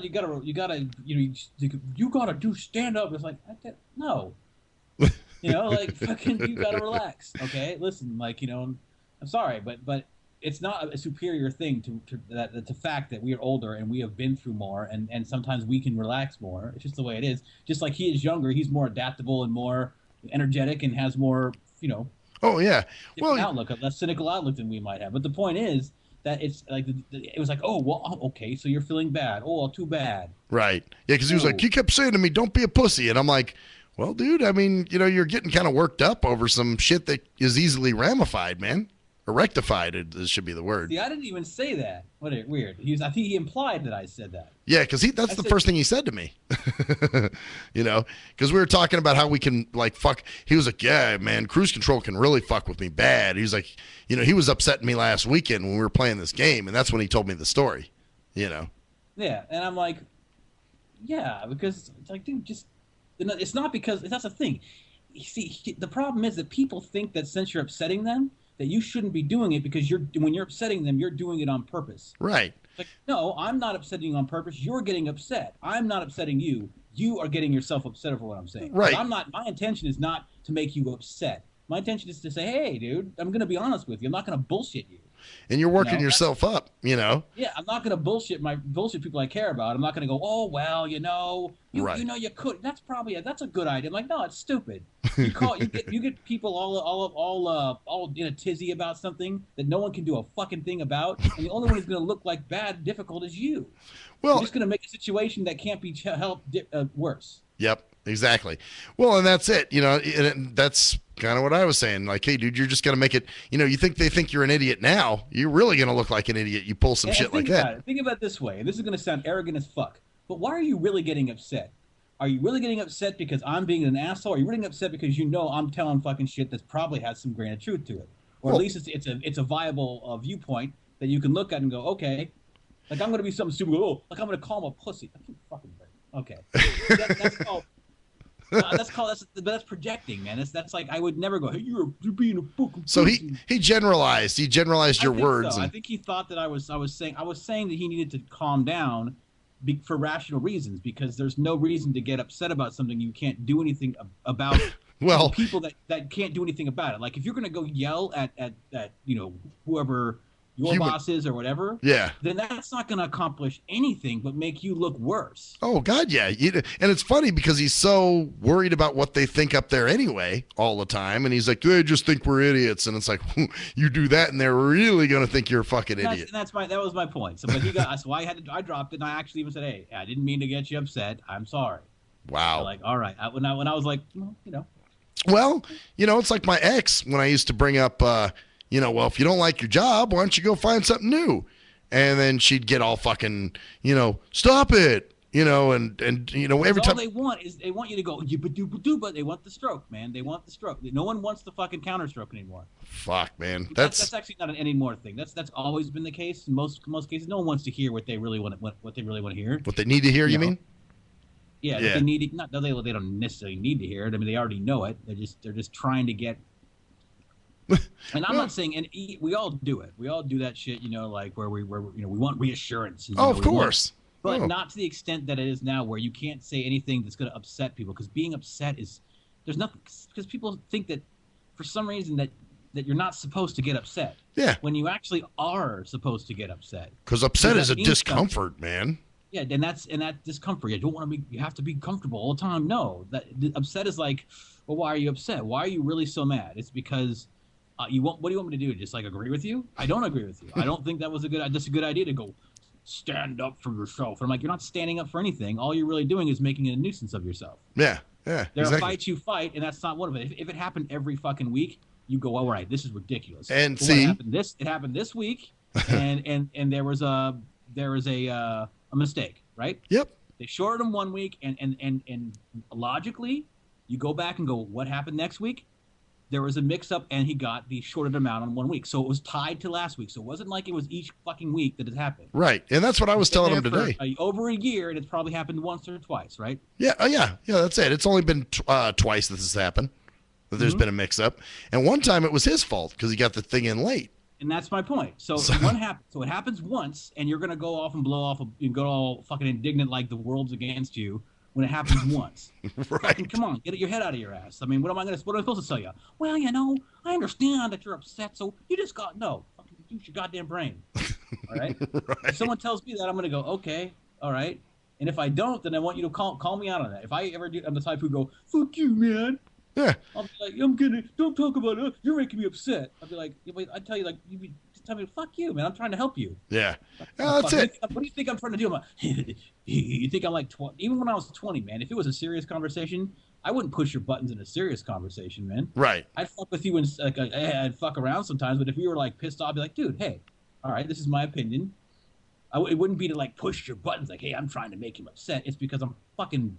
do stand up. It's like, no, like fucking, you gotta relax. Okay, listen, like, I'm sorry, but it's not a superior thing to the fact that we are older and we have been through more, and sometimes we can relax more. It's just the way it is. Just like he is younger, he's more adaptable and more energetic and has more, Oh yeah, outlook, a less cynical outlook than we might have. But the point is. That it's like it was like, oh well, okay, so you're feeling bad. Oh, well, too bad. Right? Yeah, because he was like, he kept saying to me, "Don't be a pussy," and I'm like, well, dude, I mean, you're getting kind of worked up over some shit that is easily ramified, man, or rectified. It should be the word. See, I didn't even say that. What weird. I think he implied that I said that. Yeah, because that's the first thing he said to me. Because we were talking about how we can like fuck. He was like, yeah, man, cruise control can really fuck with me bad. He was like, he was upsetting me last weekend when we were playing this game, and that's when he told me the story. Yeah, and I'm like, yeah, because it's like, dude, just it's not because that's the thing. You see, the problem is that people think that since you're upsetting them, that you shouldn't be doing it because when you're upsetting them, you're doing it on purpose. Right. Like, no, I'm not upsetting you on purpose. You're getting upset. I'm not upsetting you. You are getting yourself upset over what I'm saying. Right. My intention is not to make you upset. My intention is to say, hey, dude, I'm going to be honest with you. I'm not going to bullshit you. And you're working yourself up, Yeah, I'm not going to bullshit people I care about. I'm not going to go, oh, well, you could. That's a good idea. I'm like, no, it's stupid. You get people all in a tizzy about something that no one can do a fucking thing about, and the only one who's going to look like bad and difficult is you. Well, you're just going to make a situation that can't be helped worse. Yep, exactly. Well, and that's it. And that's kind of what I was saying. Like, hey, dude, you're just going to make it. You think they think you're an idiot now. You're really going to look like an idiot. You pull some shit like that. Think about it this way. And this is going to sound arrogant as fuck. But why are you really getting upset? Are you really getting upset because I'm being an asshole? Or are you really upset because I'm telling fucking shit that probably has some grain of truth to it? Or at least it's a viable viewpoint that you can look at and go, okay. Like, I'm going to be something stupid. Oh, like I'm going to call him a pussy. I keep fucking break. Okay. That's called... that's projecting, man. That's like I would never go. Hey, you're being a fucking. So he generalized. He generalized your words. So. I think he thought that I was saying that he needed to calm down, for rational reasons, because there's no reason to get upset about something you can't do anything about. Well, people that can't do anything about it. Like if you're gonna go yell at whoever your boss is or whatever, yeah, then that's not going to accomplish anything but make you look worse. Oh, God, yeah. And it's funny because he's so worried about what they think up there anyway all the time. And he's like, they just think we're idiots. And it's like, you do that and they're really going to think you're a fucking idiot. That was my point. So, but I dropped it and I actually even said, hey, I didn't mean to get you upset. I'm sorry. Wow. So like, all right. When I was like, Well, it's like my ex when I used to bring up, well, if you don't like your job, why don't you go find something new? And then she'd get all fucking, stop it, and every time. All they want is they want you to go, but they want the stroke, man. They want the stroke. No one wants the fucking counter stroke anymore. Fuck, man. That's actually not an anymore thing. That's always been the case in most cases. No one wants to hear what they really want to hear. What they need to hear, you mean? Yeah, they need it. Not they don't necessarily need to hear it. I mean, they already know it. They're just trying to get. And I'm not saying, and we all do it. We all do that shit, like where we want reassurance. Of course. But not to the extent that it is now, where you can't say anything that's going to upset people. Because being upset there's nothing. Because people think that for some reason that that you're not supposed to get upset. Yeah. When you actually are supposed to get upset. Because upset Because is a that means discomfort, man. Yeah, and that discomfort. You don't want to be. You have to be comfortable all the time. No, upset is like, well, why are you upset? Why are you really so mad? It's because you want. What do you want me to do? Just like agree with you? I don't agree with you. I don't think that was a good idea to go stand up for yourself. And I'm like, you're not standing up for anything. All you're really doing is making a nuisance of yourself. Yeah. There exactly. are fights you fight, and that's not one of it. If it happened every fucking week, you go, all right, this is ridiculous. And but see, it happened this week, and there was a mistake, right? Yep. They shorted him 1 week, and logically, you go back and go, what happened next week? There was a mix-up, and he got the shorted amount on 1 week. So it was tied to last week. So it wasn't like it was each fucking week that it happened. Right, and that's what I was telling him today. Over a year, and it's probably happened once or twice, right? Yeah, yeah, that's it. It's only been twice that this has happened, that there's been a mix-up. And one time it was his fault because he got the thing in late. And that's my point. So it happens once, and you're going to go off and blow off and go all fucking indignant like the world's against you when it happens once. Right. Fucking, come on, get your head out of your ass. I mean, what am I supposed to tell you? Well, I understand that you're upset, so you just fucking use your goddamn brain. All right? Right. If someone tells me that, I'm going to go, okay, all right. And if I don't, then I want you to call me out on that. If I ever do, I'm the type who go, fuck you, man. Yeah. I'll be like, don't talk about it. You're making me upset. I'll be like, I tell you, like, just tell me, fuck you, man. I'm trying to help you. Yeah. That's it. What do you think I'm trying to do? I'm like, you think I'm like 20? Even when I was 20, man, if it was a serious conversation, I wouldn't push your buttons in a serious conversation, man. Right. I'd fuck with you and I'd fuck around sometimes, but if we were like pissed off, I'd be like, dude, hey, all right, this is my opinion. It wouldn't be to like push your buttons like, hey, I'm trying to make him upset. It's because I'm fucking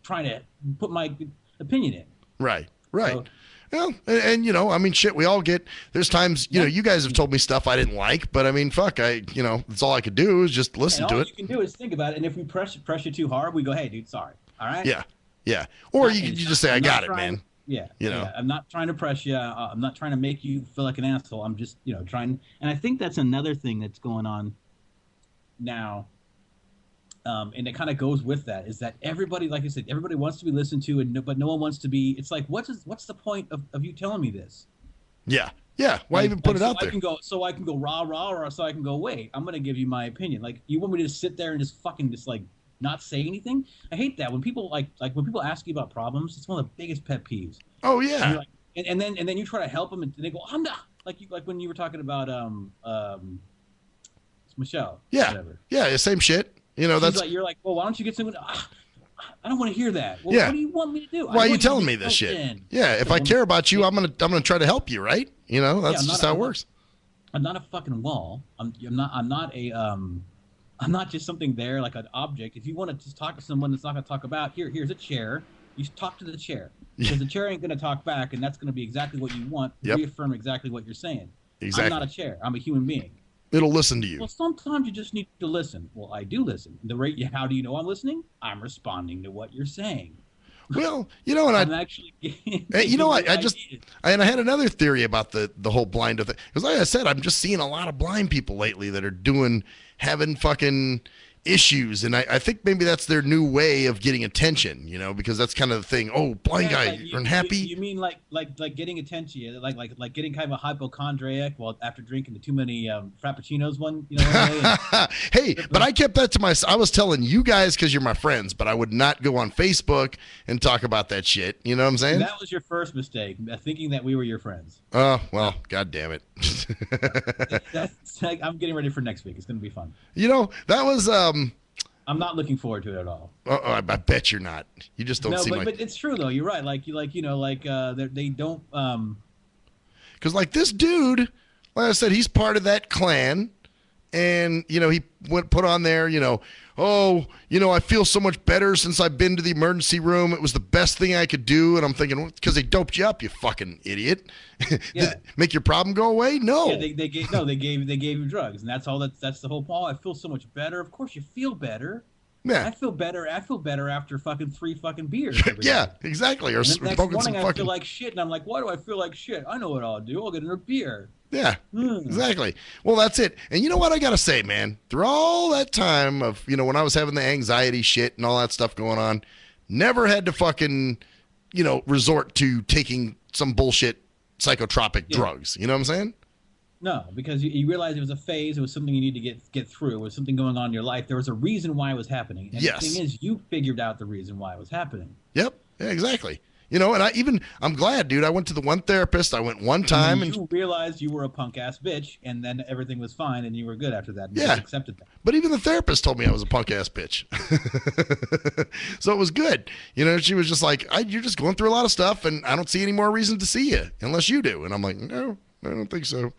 trying to put my opinion in. Right. So, well, and I mean, shit, we all there's times, you guys have told me stuff I didn't like, but I mean, fuck, that's all I could do is just listen to it. All you can do is think about it, and if we press you too hard, we go, hey, dude, sorry. All right? Yeah. Or you just say, I got it, man. Yeah. I'm not trying to press you. I'm not trying to make you feel like an asshole. I'm just, trying. And I think that's another thing that's going on now. And it kind of goes with that is that everybody, like I said, everybody wants to be listened to, but no one wants to be. It's like, what's the point of you telling me this? Yeah. Why even put it out there? I can go rah, or so I can go, wait, I'm going to give you my opinion. Like, you want me to just sit there and just fucking like not say anything? I hate that when people like when people ask you about problems. It's one of the biggest pet peeves. Oh yeah. And then you try to help them, and they go, I'm not like when you were talking about Michelle. Yeah. Whatever. Yeah. Same shit. That's like, you're like, well, why don't you get someone? I don't want to hear that. Well, yeah. What do you want me to do? Why are you telling me this shit? In. Yeah. If I care about you, I'm gonna try to help you, right? That's just how it works. I'm not a fucking wall. I'm not just something there like an object. If you want to just talk to someone that's not going to talk about, here's a chair. You talk to the chair because the chair ain't going to talk back, and that's going to be exactly what you want. Yep. Reaffirm exactly what you're saying. Exactly. I'm not a chair. I'm a human being. It'll listen to you. Well, sometimes you just need to listen. Well, I do listen. How do you know I'm listening? I'm responding to what you're saying. Well, and I had another theory about the whole blind thing. Because like I said, I'm just seeing a lot of blind people lately that are having fucking issues, and I think maybe that's their new way of getting attention, because that's kind of the thing. Oh, blind guy, you're unhappy. You mean like getting attention, like getting kind of a hypochondriac after drinking too many frappuccinos one, Hey, but I kept that to myself. I was telling you guys because you're my friends, but I would not go on Facebook and talk about that shit. You know what I'm saying? That was your first mistake, thinking that we were your friends. Oh, well, god damn it. That's I'm getting ready for next week. It's going to be fun. That was I'm not looking forward to it at all. I bet you're not. You just don't seem like. But it's true though. You're right. They don't. Because like this dude, like I said, he's part of that clan, and he put on there, I feel so much better since I've been to the emergency room. It was the best thing I could do, and I'm thinking, because they doped you up, you fucking idiot. Yeah. Make your problem go away? No. Yeah, they gave you drugs, and that's all. That's the whole point. I feel so much better. Of course, you feel better. Yeah. I feel better after fucking 3 fucking beers. Yeah, exactly. Or next morning I feel like shit, and I'm like, why do I feel like shit? I know what I'll do. I'll get another beer. Yeah, exactly. Well, that's it. And you know what I got to say, man? Through all that time of, when I was having the anxiety shit and all that stuff going on, never had to fucking, resort to taking some bullshit psychotropic drugs. You know what I'm saying? No, because you realized it was a phase. It was something you need to get through. It was something going on in your life. There was a reason why it was happening. And Yes. the thing is, you figured out the reason why it was happening. Yep. Yeah, exactly. You know, and I'm glad, dude. I went to the one therapist. I went one time, and you realized you were a punk ass bitch, and then everything was fine, and you were good after that. And you Yeah. just accepted that. but even the therapist told me I was a punk ass bitch. So it was good. You know, she was just like, "You're just going through a lot of stuff, and I don't see any more reason to see you unless you do." And I'm like, "No, I don't think so."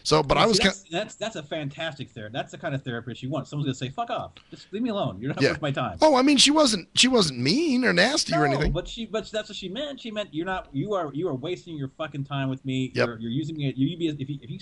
So, but I was that's a fantastic therapist. That's the kind of therapist you want. Someone's gonna say, "Fuck off, just leave me alone. You're not worth my time." Oh, I mean, she wasn't mean or nasty or anything. But that's what she meant. She meant you are wasting your fucking time with me. Yep. You're using me. If you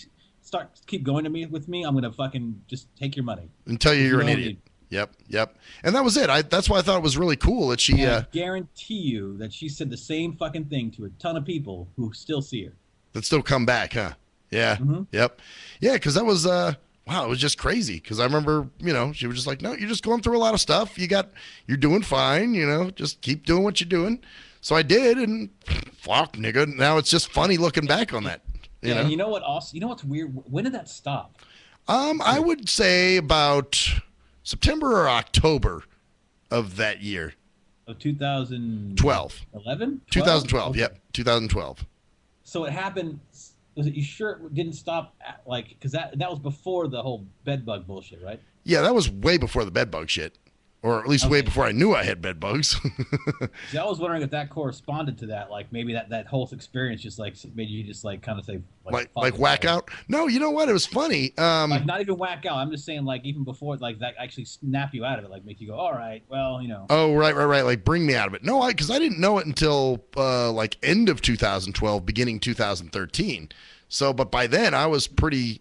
keep going to me with me, I'm gonna fucking just take your money and tell you're an idiot. Yep. And that was it. That's why I thought it was really cool that she. I guarantee you that she said the same fucking thing to a ton of people who still see her. That still come back, huh? Yeah. Mm-hmm. Yep. Yeah, because that was wow, it was just crazy. Because I remember, she was just like, "No, you're just going through a lot of stuff. You're doing fine. Just keep doing what you're doing." So I did, and fuck, nigga. Now it's just funny looking back on that. You know? And you know what? Also, you know what's weird? When did that stop? I would say about September or October of that year. Of 2012. 11? 2012. Okay. Yep. 2012. So it happened. Was it? You sure it didn't stop? Because that was before the whole bedbug bullshit, right? Yeah, that was way before the bedbug shit, or at least way before I knew I had bed bugs. See, I was wondering if that corresponded to that. Like maybe that whole experience just like made you just like kind of say like whack out. No, you know what? It was funny. Like not even whack out. I'm just saying like even before like that actually snap you out of it, like make you go, all right, well, Oh, right. Like bring me out of it. No, because I didn't know it until like end of 2012, beginning 2013. So, but by then I was pretty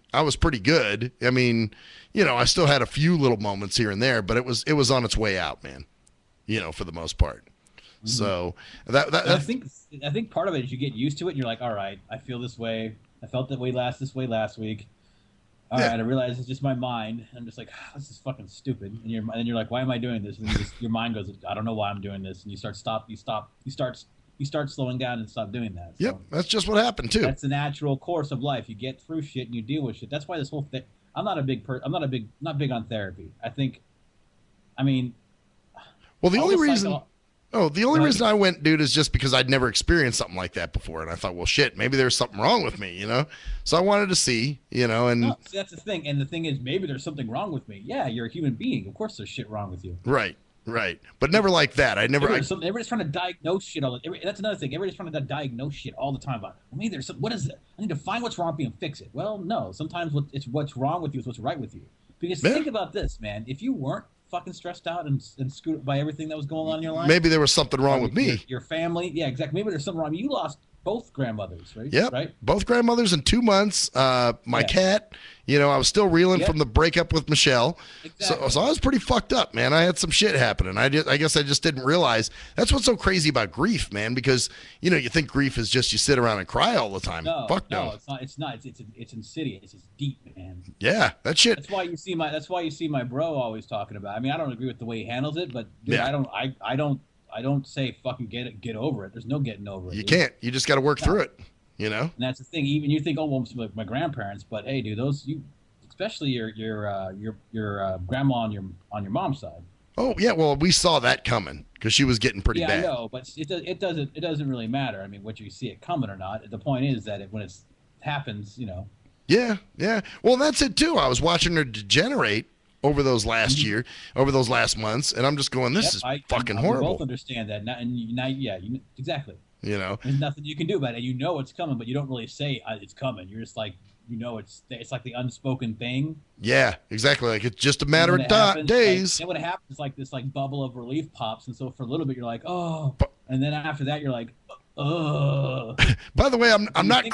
good. I mean, I still had a few little moments here and there, but it was on its way out, man. For the most part. Mm-hmm. So I think part of it is you get used to it and you're like, all right, I feel this way. I felt this way last week. All right, I realize it's just my mind. I'm just like, this is fucking stupid. And then you're like, why am I doing this? And your mind goes, I don't know why I'm doing this. And you start slowing down and stop doing that. So yep, that's just what happened too. That's the natural course of life. You get through shit and you deal with shit. That's why this whole thing. I'm not big on therapy. Well, the only reason I went, dude, is just because I'd never experienced something like that before, and I thought, well, shit, maybe there's something wrong with me, So I wanted to see, and no, see, that's the thing. And the thing is, maybe there's something wrong with me. Yeah, you're a human being. Of course, there's shit wrong with you. Right. But never like that. Everybody's trying to diagnose shit that's another thing. Everybody's trying to diagnose shit all the time. About, well, maybe there's what is it? I need to find what's wrong with me and fix it. Well, no. Sometimes what's wrong with you is what's right with you. Because think about this, man. If you weren't fucking stressed out and screwed up by everything that was going on in your life, maybe there was something wrong with me. Your family, yeah, exactly. Maybe there's something wrong. You lost both grandmothers, right? Yep. Right. Both grandmothers in 2 months. My cat. I was still reeling from the breakup with Michelle. Exactly. So I was pretty fucked up, man. I had some shit happening. I guess I just didn't realize. That's what's so crazy about grief, man, because, you think grief is just you sit around and cry all the time. No, Fuck no. It's not. It's insidious. It's deep, man. Yeah, that shit. That's why you see my bro always talking about. I mean, I don't agree with the way he handles it, but dude, yeah. I don't say fucking get over it. There's no getting over it. You can't. You just got to work through it. And that's the thing. Even you think, oh, well, my grandparents, but hey, dude, especially your grandma on your mom's side. Oh yeah, well we saw that coming because she was getting pretty bad. Yeah, I know, but it doesn't really matter. I mean, whether you see it coming or not. The point is that when it happens, Yeah. Well, that's it too. I was watching her degenerate over those last months, and I'm just going, this is fucking horrible. We both understand that, exactly. There's nothing you can do about it. It's coming, but you don't really say it's coming. You're just like, it's like the unspoken thing. Yeah, exactly. Like it's just a matter of days. And when it happens, like this like bubble of relief pops, and so for a little bit you're like, oh, and then after that you're like, oh. By the way, I'm not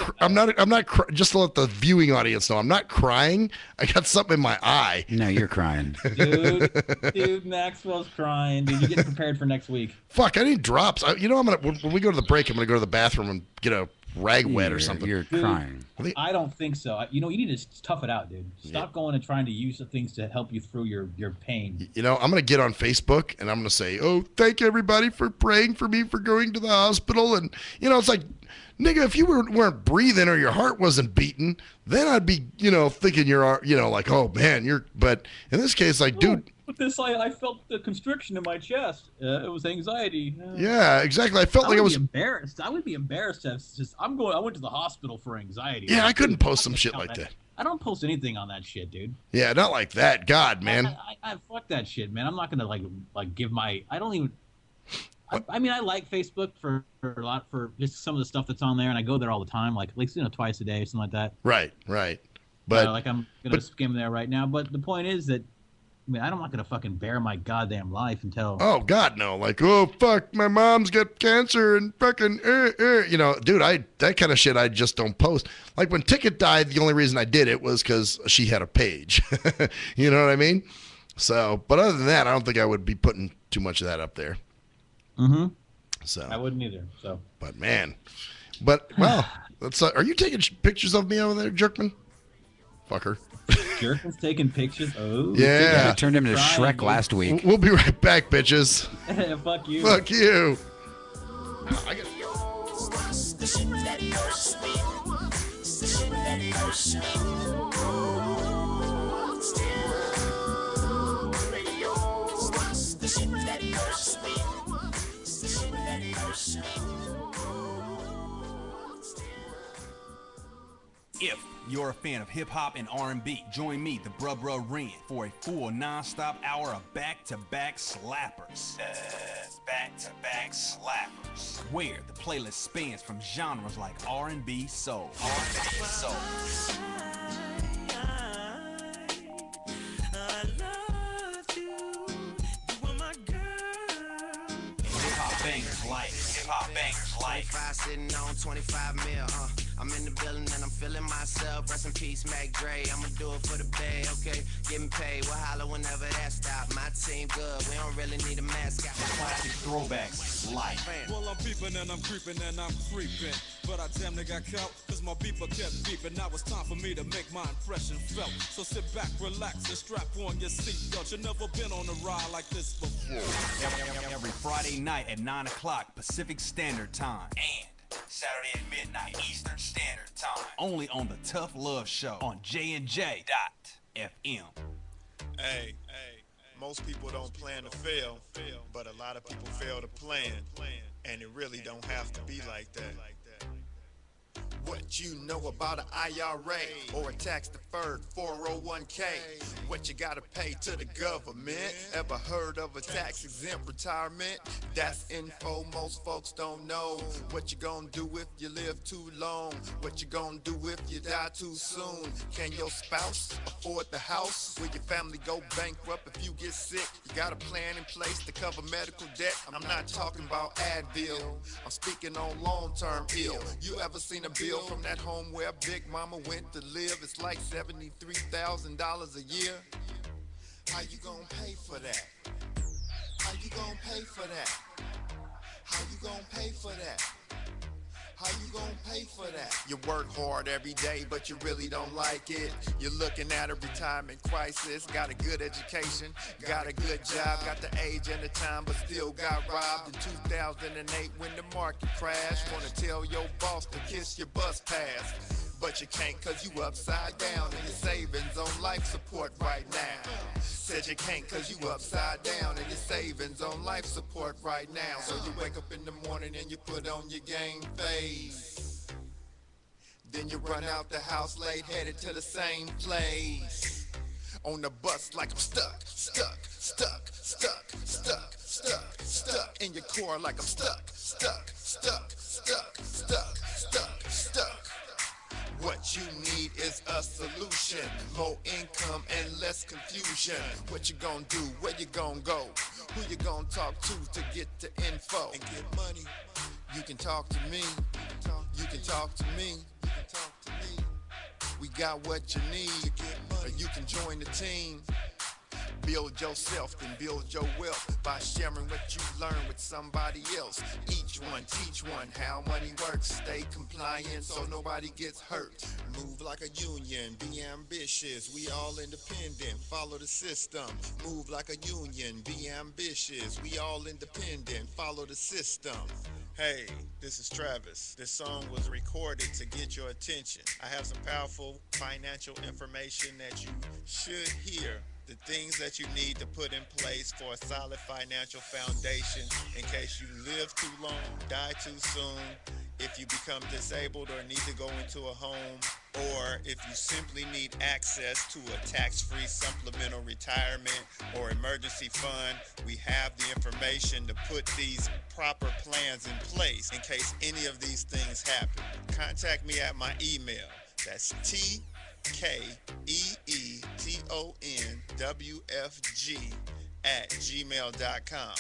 just to let the viewing audience know, I'm not crying. I got something in my eye. No, you're crying, dude. Maxwell's crying. Dude, you're getting prepared for next week. Fuck, I need drops. I'm gonna when we go to the break, I'm gonna go to the bathroom and get a rag wet or something. You're crying. I don't think so. You need to tough it out, dude. Stop going and trying to use the things to help you through your pain. I'm going to get on Facebook and I'm going to say, oh, thank everybody for praying for me for going to the hospital. And, it's like, nigga, if you weren't breathing or your heart wasn't beating, then I'd be, thinking you're, like, oh man, but in this case, like, dude. With this, I felt the constriction in my chest. It was anxiety. Yeah, exactly. I felt like I was embarrassed. I would be embarrassed if I went to the hospital for anxiety. Yeah, I couldn't post some shit like that. I don't post anything on that shit, dude. Yeah, not like that. God, man. I fuck that shit, man. I'm not gonna like give my. I don't even. I mean, I like Facebook for a lot for just some of the stuff that's on there, and I go there all the time, like at least twice a day or something like that. Right. But I'm gonna skim there right now. But the point is that. I mean, I'm not gonna fucking bear my goddamn life until. Oh God, no! Like, oh fuck, my mom's got cancer and fucking, dude, that kind of shit I just don't post. Like when Ticket died, the only reason I did it was because she had a page. You know what I mean? So, but other than that, I don't think I would be putting too much of that up there. Mm-hmm. So I wouldn't either. So. But man, well, let's. Are you taking pictures of me over there, Jerkman? Fucker. Jerkman's taking pictures. Oh, yeah. I turned him into Shrek last week. We'll be right back, bitches. Fuck you. Fuck you. The shit that hurts me. The shit that hurts me. The shit that hurts me. The shit that hurts me. If you're a fan of hip-hop and R&B, join me, the Bruh Ren, for a full non-stop hour of back-to-back slappers. Back-to-back slappers. Where the playlist spans from genres like R&B, soul. R&B, soul. Hip-hop bangers like 25 sitting on 25 mil, I'm in the building and I'm feeling myself. Rest in peace, Mac Dre. I'ma do it for the bay, okay? Getting paid, we'll holler whenever that stop. My team good, we don't really need a mascot. Classic throwbacks like. Well, I'm peeping and I'm creeping and I'm creeping. But I damn near got caught, cause my beeper kept beeping. Now it's time for me to make my impression felt. So sit back, relax, and strap on your seatbelt. You've never been on a ride like this before. Every Friday night at 9 o'clock Pacific Standard Time. And Saturday at midnight Eastern Standard Time. Only on the Tough Love Show on JNJ.FM. Hey, most people don't plan to fail, but a lot of people fail to plan, and it really don't have to be like that. What you know about an IRA or a tax-deferred 401k? What you gotta pay to the government? Ever heard of a tax-exempt retirement? That's info most folks don't know. What you gonna do if you live too long? What you gonna do if you die too soon? Can your spouse afford the house? Will your family go bankrupt if you get sick? You got a plan in place to cover medical debt? I'm not talking about Advil. I'm speaking on long-term ill. You ever seen a bill from that home where Big Mama went to live? It's like $73,000 a year. How you gonna pay for that? How you gonna pay for that? How you gonna pay for that? How you gonna pay for that? You work hard every day, but you really don't like it. You're looking at a retirement crisis. Got a good education, got a good job, got the age and the time, but still got robbed in 2008 when the market crashed. Wanna tell your boss to kiss your bus pass, but you can't cause you upside down and your savings on life support right now. Said you can't cause you upside down and your savings on life support right now. So you wake up in the morning and you put on your game face. Then you run out the house late, headed to the same place. On the bus like I'm stuck in your core like I'm stuck. What you need is a solution, more income and less confusion. What you gonna do, where you gonna go, who you gonna talk to get the info and get money. You can talk to me, you can talk to me, we got what you need, or you can join the team. Build yourself, then build your wealth by sharing what you learn with somebody else. Each one, teach one how money works. Stay compliant so nobody gets hurt. Move like a union, be ambitious. We all independent, follow the system. Move like a union, be ambitious. We all independent, follow the system. Hey, this is Travis. This song was recorded to get your attention. I have some powerful financial information that you should hear. The things that you need to put in place for a solid financial foundation in case you live too long, die too soon, if you become disabled or need to go into a home, or if you simply need access to a tax-free supplemental retirement or emergency fund, we have the information to put these proper plans in place in case any of these things happen. Contact me at my email. That's TKEETONWFG@gmail.com.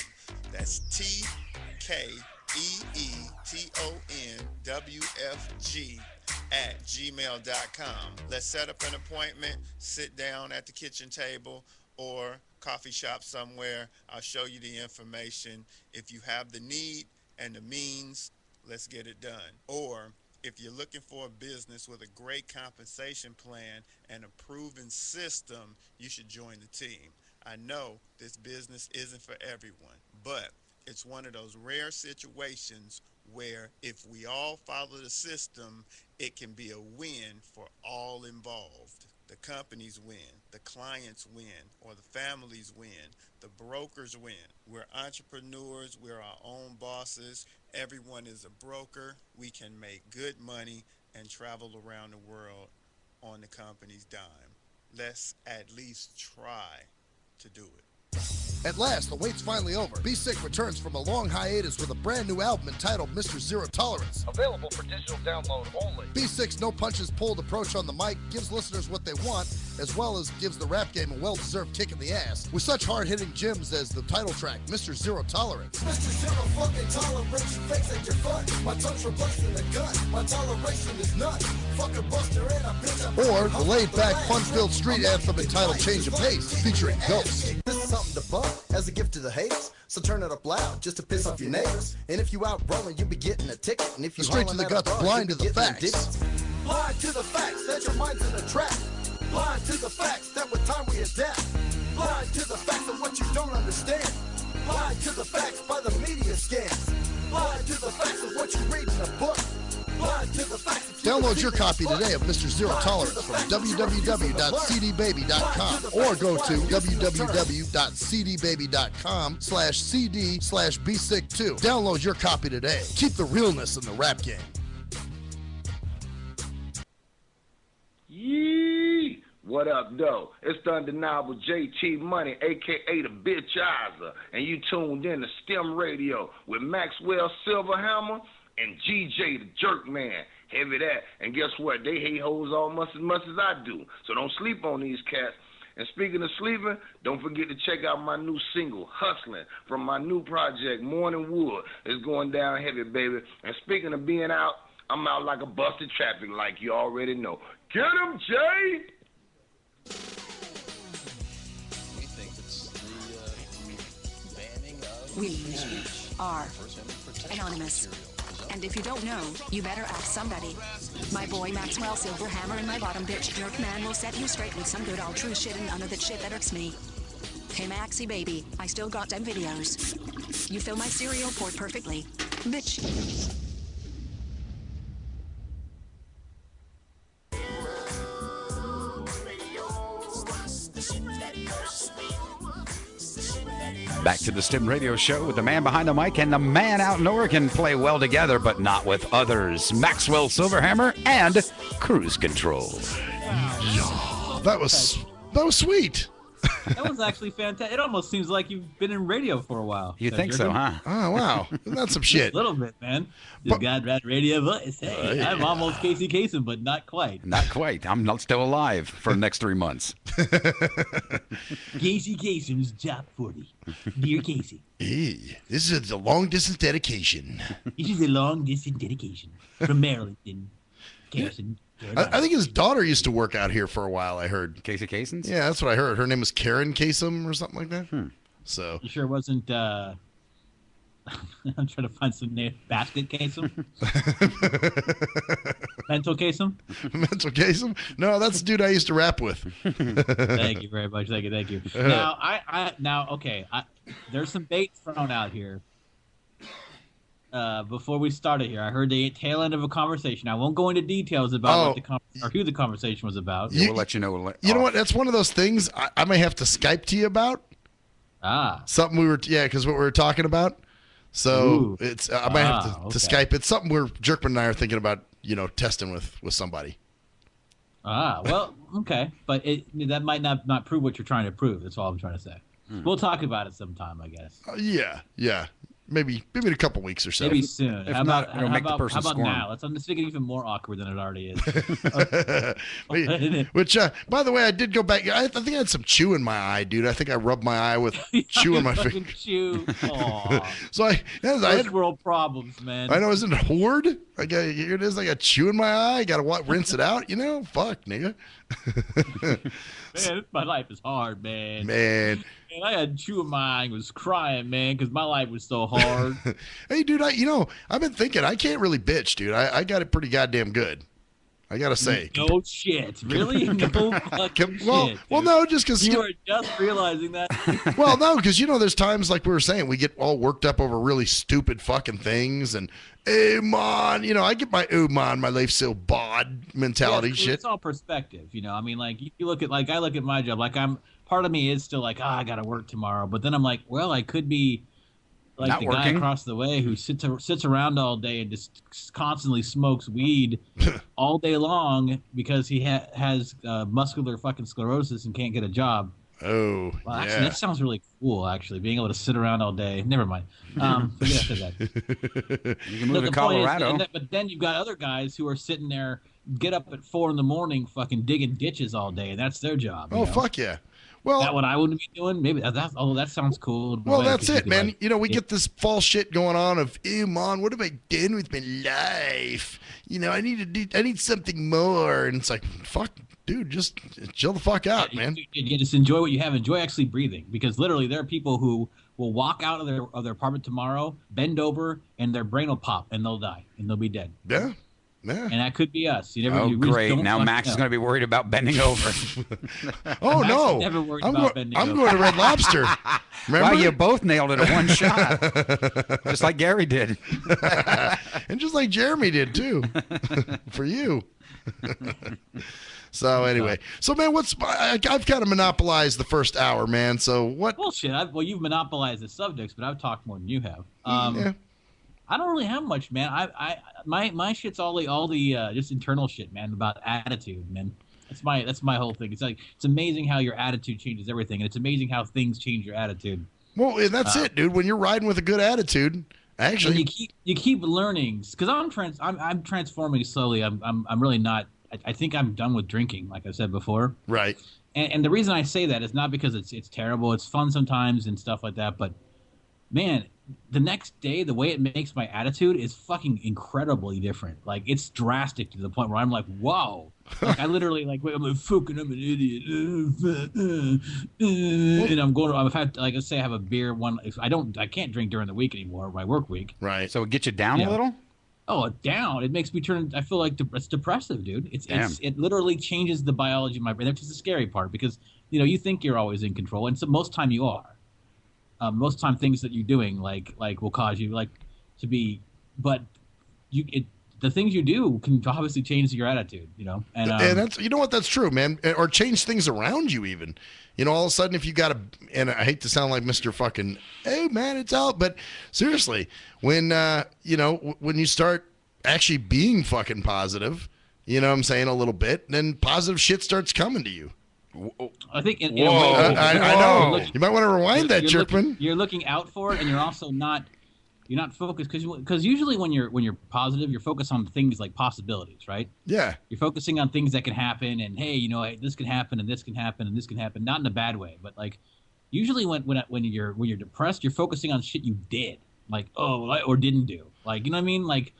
That's TKEETONWFG@gmail.com. Let's set up an appointment, sit down at the kitchen table or coffee shop somewhere. I'll show you the information. If you have the need and the means, let's get it done. Or if you're looking for a business with a great compensation plan and a proven system, you should join the team. I know this business isn't for everyone, but it's one of those rare situations where if we all follow the system, it can be a win for all involved. The companies win, the clients win, or the families win, the brokers win. We're entrepreneurs, we're our own bosses. Everyone is a broker. We can make good money and travel around the world on the company's dime. Let's at least try to do it. At last, the wait's finally over. Be Sick returns from a long hiatus with a brand new album entitled Mr. Zero Tolerance. Available for digital download only. Be Sick's no punches pulled approach on the mic gives listeners what they want, as well as gives the rap game a well-deserved kick in the ass, with such hard-hitting gems as the title track, Mr. Zero Tolerance. Mr. Zero fucking tolerance, you fakes at your fun. My tongue's replacing the gun. My toleration is none. Fucking buster and a bitch. Or the laid-back, fun-filled street anthem entitled Change of Pace, featuring Ghost. This is something to bump as a gift to the haters. So turn it up loud just to piss off your neighbors. And if you out rolling, you'll be getting a ticket. And if you Straight to the guts, blind to the facts. Blind to the facts that your mind's in a trap. Blind to the facts that with time we adapt. Blind to the facts of what you don't understand. Blind to the facts by the media scans. Blind to the facts of what you read in a book. Blind to the facts. Download your copy today of Mr. Zero Tolerance from www.cdbaby.com or go to www.cdbaby.com/cd/bsick2. Download your copy today. Keep the realness in the rap game. Yee! What up, though? It's the undeniable JT Money, a.k.a. the Bitchizer, and you tuned in to STIM Radio with Maxwell Silverhammer and GJ the Jerk Man. Heavy that. And guess what? They hate hoes almost as much as I do. So don't sleep on these cats. And speaking of sleeping, don't forget to check out my new single, Hustling, from my new project, Morning Wood. It's going down heavy, baby. And speaking of being out, I'm out like a busted traffic like you already know. Get him, Jay! We think it's the banning of We speech. are First Amendment protection anonymous. material. And if you don't know, you better ask somebody. My boy Maxwell Silverhammer and my bottom bitch Jerk Man will set you straight with some good all true shit and none of that shit that irks me. Hey Maxie baby, I still got them videos. You fill my cereal port perfectly. Bitch. Back to the STIM Radio Show with the man behind the mic and the man out in Oregon play well together, but not with others. Maxwell Silverhammer and Cruise Control. Yeah, that was sweet. That was actually fantastic. It almost seems like you've been in radio for a while. You think so, huh? Oh, wow. Isn't that some shit? A little bit, man. Just got that radio voice. Hey, I'm almost Casey Kasem, but not quite. Not quite. I'm not still alive for the next 3 months. Casey Kasem's top 40. Dear Casey. Hey, this is a long-distance dedication. This is a long-distance dedication from Maryland in Carson. I think his daughter used to work out here for a while, I heard. Casey Kasem? Yeah, that's what I heard. Her name was Karen Kasem or something like that. So You sure it wasn't, I'm trying to find some name. Basket Kasem? Mental Kasem? Mental Kasem? No, that's the dude I used to rap with. Thank you very much. Thank you. Now, okay. There's some bait thrown out here. before we started here, I heard the tail end of a conversation. I won't go into details about or who the conversation was about. We'll let you know. You know what? That's one of those things I may have to Skype to you about. Something because what we were talking about. So I might have to Skype. It's something Jerkman and I are thinking about, testing with somebody. Well, okay, but that might not prove what you're trying to prove. That's all I'm trying to say. We'll talk about it sometime, I guess. Yeah. Maybe in a couple weeks or so. Maybe soon. If not, it'll make the person squirm. Now? Let's make it even more awkward than it already is. Which, by the way, I did go back. I think I had some chew in my eye, dude. I think I rubbed my eye with chew in my finger. Chew. So I had world problems, man. I know, isn't it horde? Here it is. I got chew in my eye. I got to rinse it out. Fuck, nigga. Man, my life is hard, man. Man, I had chew in my eye and was crying, man, because my life was so hard. Hey, dude, I've been thinking I can't really bitch, dude. I got it pretty goddamn good. I gotta say. No shit. Really? No fucking shit. Well, no, just because you are just realizing that. Well, no, because there's times like we were saying we get all worked up over really stupid fucking things, and hey man, I get my man, my life's so bad mentality shit. It's all perspective, I mean, like you look at I look at my job, like part of me is still like, I gotta work tomorrow, but then I'm like, well, I could be like not the working. Guy across the way who sits around all day and just constantly smokes weed all day long because he has muscular fucking sclerosis and can't get a job. Oh, well, actually, that sounds really cool. Actually, being able to sit around all day. Never mind. Forget I said that. You can move to Colorado. But then you've got other guys who are sitting there, get up at 4 a.m, fucking digging ditches all day, and that's their job. Oh, fuck yeah. Well, is that what I wouldn't be doing? Maybe that sounds cool. Well, that's it, man. We get this false shit going on of, ew, man, what have I done with my life? I need something more, and it's like, fuck, dude, just chill the fuck out, man. You just enjoy what you have. Enjoy actually breathing, because literally there are people who will walk out of their apartment tomorrow, bend over, and their brain will pop, and they'll die, and they'll be dead. Yeah. And that could be us. Great. Now Max is going to be worried about bending over. Oh, no. Never worried about bending I'm over. going to Red Lobster. Remember? Wow, you both nailed it at one shot. Just like Gary did. And just like Jeremy did, too. For you. So, anyway. So, man, I've kind of monopolized the first hour, man. So, what? Bullshit. Well, you've monopolized the subjects, but I've talked more than you have. Yeah. I don't really have much, man. My shit's all the just internal shit, man, about attitude, man. That's my whole thing. It's amazing how your attitude changes everything, and it's amazing how things change your attitude. Well, and that's it, dude. When you're riding with a good attitude, actually, you keep learning, because I'm transforming slowly. I'm really not. I think I'm done with drinking, like I said before. Right. And the reason I say that is not because it's terrible. It's fun sometimes and stuff like that, but man, the next day, the way it makes my attitude is fucking incredibly different. Like, it's drastic to the point where I'm like, whoa. Like, I literally, I'm an idiot. And I've had, like, let's say I have a beer I can't drink during the week anymore, my work week. Right. So it gets you down a little? Oh, down. It makes me I feel like it's depressive, dude. It literally changes the biology of my brain. That's just the scary part, because, you think you're always in control, and so most time you are. Most time things that you're doing like will cause you to be, but the things you do can obviously change your attitude, and that's that's true, man, or change things around you even. All of a sudden, if you got and I hate to sound like Mr. fucking, hey man, it's out, but seriously, when when you start actually being fucking positive, what I'm saying, a little bit, then positive shit starts coming to you. I think in a way, I know. You might want to rewind that, Jerkman. You're looking out for it, and you're also not focused, because usually when you're positive, you're focused on things like possibilities, right? Yeah. You're focusing on things that can happen, and hey, this can happen, and this can happen, and this can happen. Not in a bad way, but like usually when you're depressed, you're focusing on shit you did, like or didn't do, like, you know what I mean, like.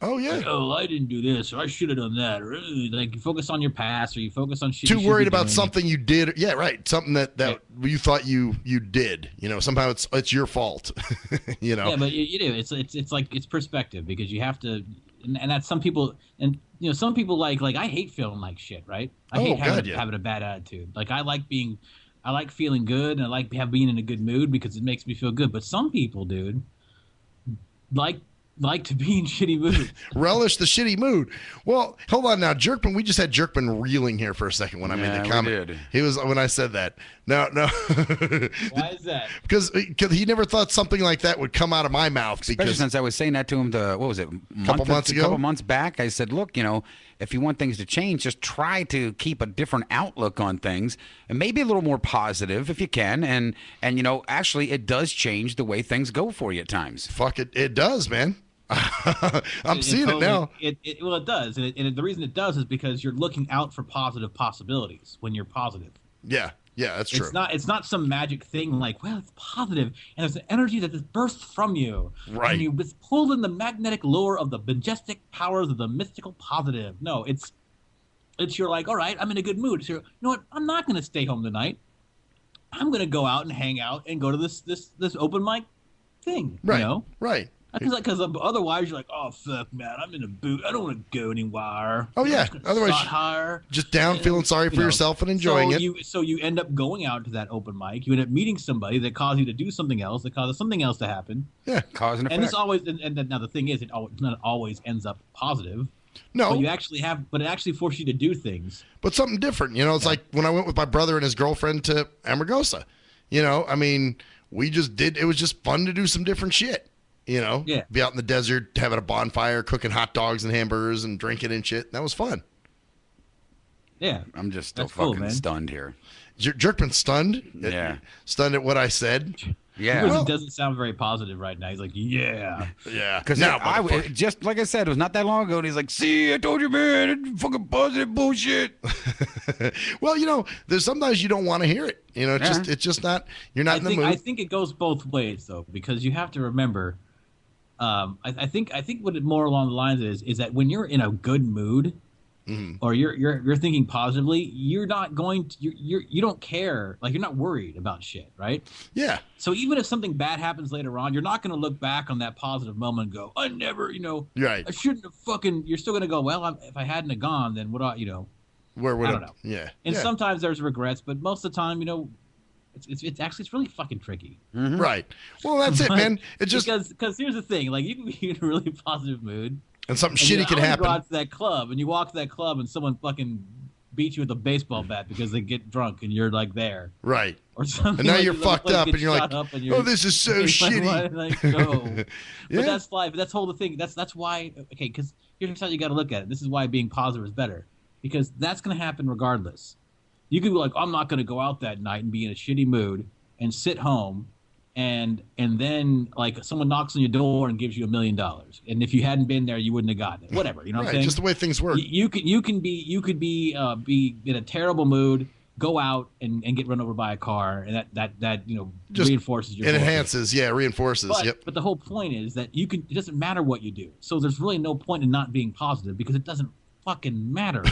Oh, yeah. Like, I didn't do this, or I should have done that. Or, like, you focus on your past, or you focus on shit. Too worried about something you did. Yeah, right. Something that you thought you did. Somehow it's your fault. Yeah, but you do. It's like, it's perspective, because you have to, and that's some people, and some people like I hate feeling like shit, right? I hate having a bad attitude. Like, I like feeling good, and I like being in a good mood because it makes me feel good. But some people, dude, like like to be in shitty mood. Relish the shitty mood. Well, hold on now, Jerkman. We just had Jerkman reeling here for a second when I made the comment. We did. He was when I said that. No. Why is that? Because he never thought something like that would come out of my mouth. Especially Because since I was saying that to him, a couple months back. I said, look, if you want things to change, just try to keep a different outlook on things and maybe a little more positive if you can. And actually, it does change the way things go for you at times. Fuck it, it does, man. I'm seeing it now. Well, it does, and the reason it does is because you're looking out for positive possibilities when you're positive. Yeah, that's true. It's not some magic thing like, well, it's positive, and there's an energy that just bursts from you, right? And you just pulled in the magnetic lure of the majestic powers of the mystical positive. No, it's you're like, all right, I'm in a good mood. So you know what? I'm not going to stay home tonight. I'm going to go out and hang out and go to this open mic thing. Right. Right. Because otherwise you're like, oh fuck, man, I'm in a boot. I don't want to go anywhere. Oh yeah. Otherwise, just down, feeling sorry for yourself and enjoying it. So you end up going out to that open mic. You end up meeting somebody that caused you to do something else. That causes something else to happen. Yeah, cause and effect. And this always. And now the thing is, it not always ends up positive. No, but it actually forces you to do things. But something different. It's like when I went with my brother and his girlfriend to Amargosa. I mean, we just did. It was just fun to do some different shit. Be out in the desert, having a bonfire, cooking hot dogs and hamburgers and drinking and shit. That was fun. Yeah. I'm just still fucking stunned here. Jerkman stunned? Yeah. Stunned at what I said? Yeah. It doesn't sound very positive right now. He's like, yeah. Yeah. Because just like I said, it was not that long ago, and he's like, see, I told you, man, it's fucking positive bullshit. Well, there's sometimes you don't want to hear it. It's just not, you're not in the mood. I think it goes both ways, though, because you have to remember, I think what it more along the lines is that when you're in a good mood, or you're thinking positively, you're not going to you don't care, like you're not worried about shit, right? Yeah. So even if something bad happens later on, you're not going to look back on that positive moment and go, I never, right. I shouldn't have fucking. You're still going to go, well, if I hadn't have gone, then what? Where would I don't know. Yeah. And sometimes there's regrets, but most of the time, it's really fucking tricky. Mm-hmm. Right. Well, that's it, man. It's just because here's the thing, like you can be in a really positive mood. And something shitty can happen. You go out to that club, and you walk to that club, and someone fucking beats you with a baseball bat because they get drunk, and you're like there. Right. Or something. And now like you're fucked up, and you're like, oh, this is so shitty. Like, no. But that's life. That's the whole thing. That's why. Okay, because here's how you got to look at it. This is why being positive is better, because that's going to happen regardless. You could be like, I'm not going to go out that night and be in a shitty mood and sit home. And then like someone knocks on your door and gives you $1 million, and if you hadn't been there, you wouldn't have gotten it. Whatever, what I'm saying? Just the way things work. You could be in a terrible mood, go out and get run over by a car, and that just reinforces your. It enhances, reinforces. But the whole point is that it doesn't matter what you do. So there's really no point in not being positive because it doesn't fucking matter.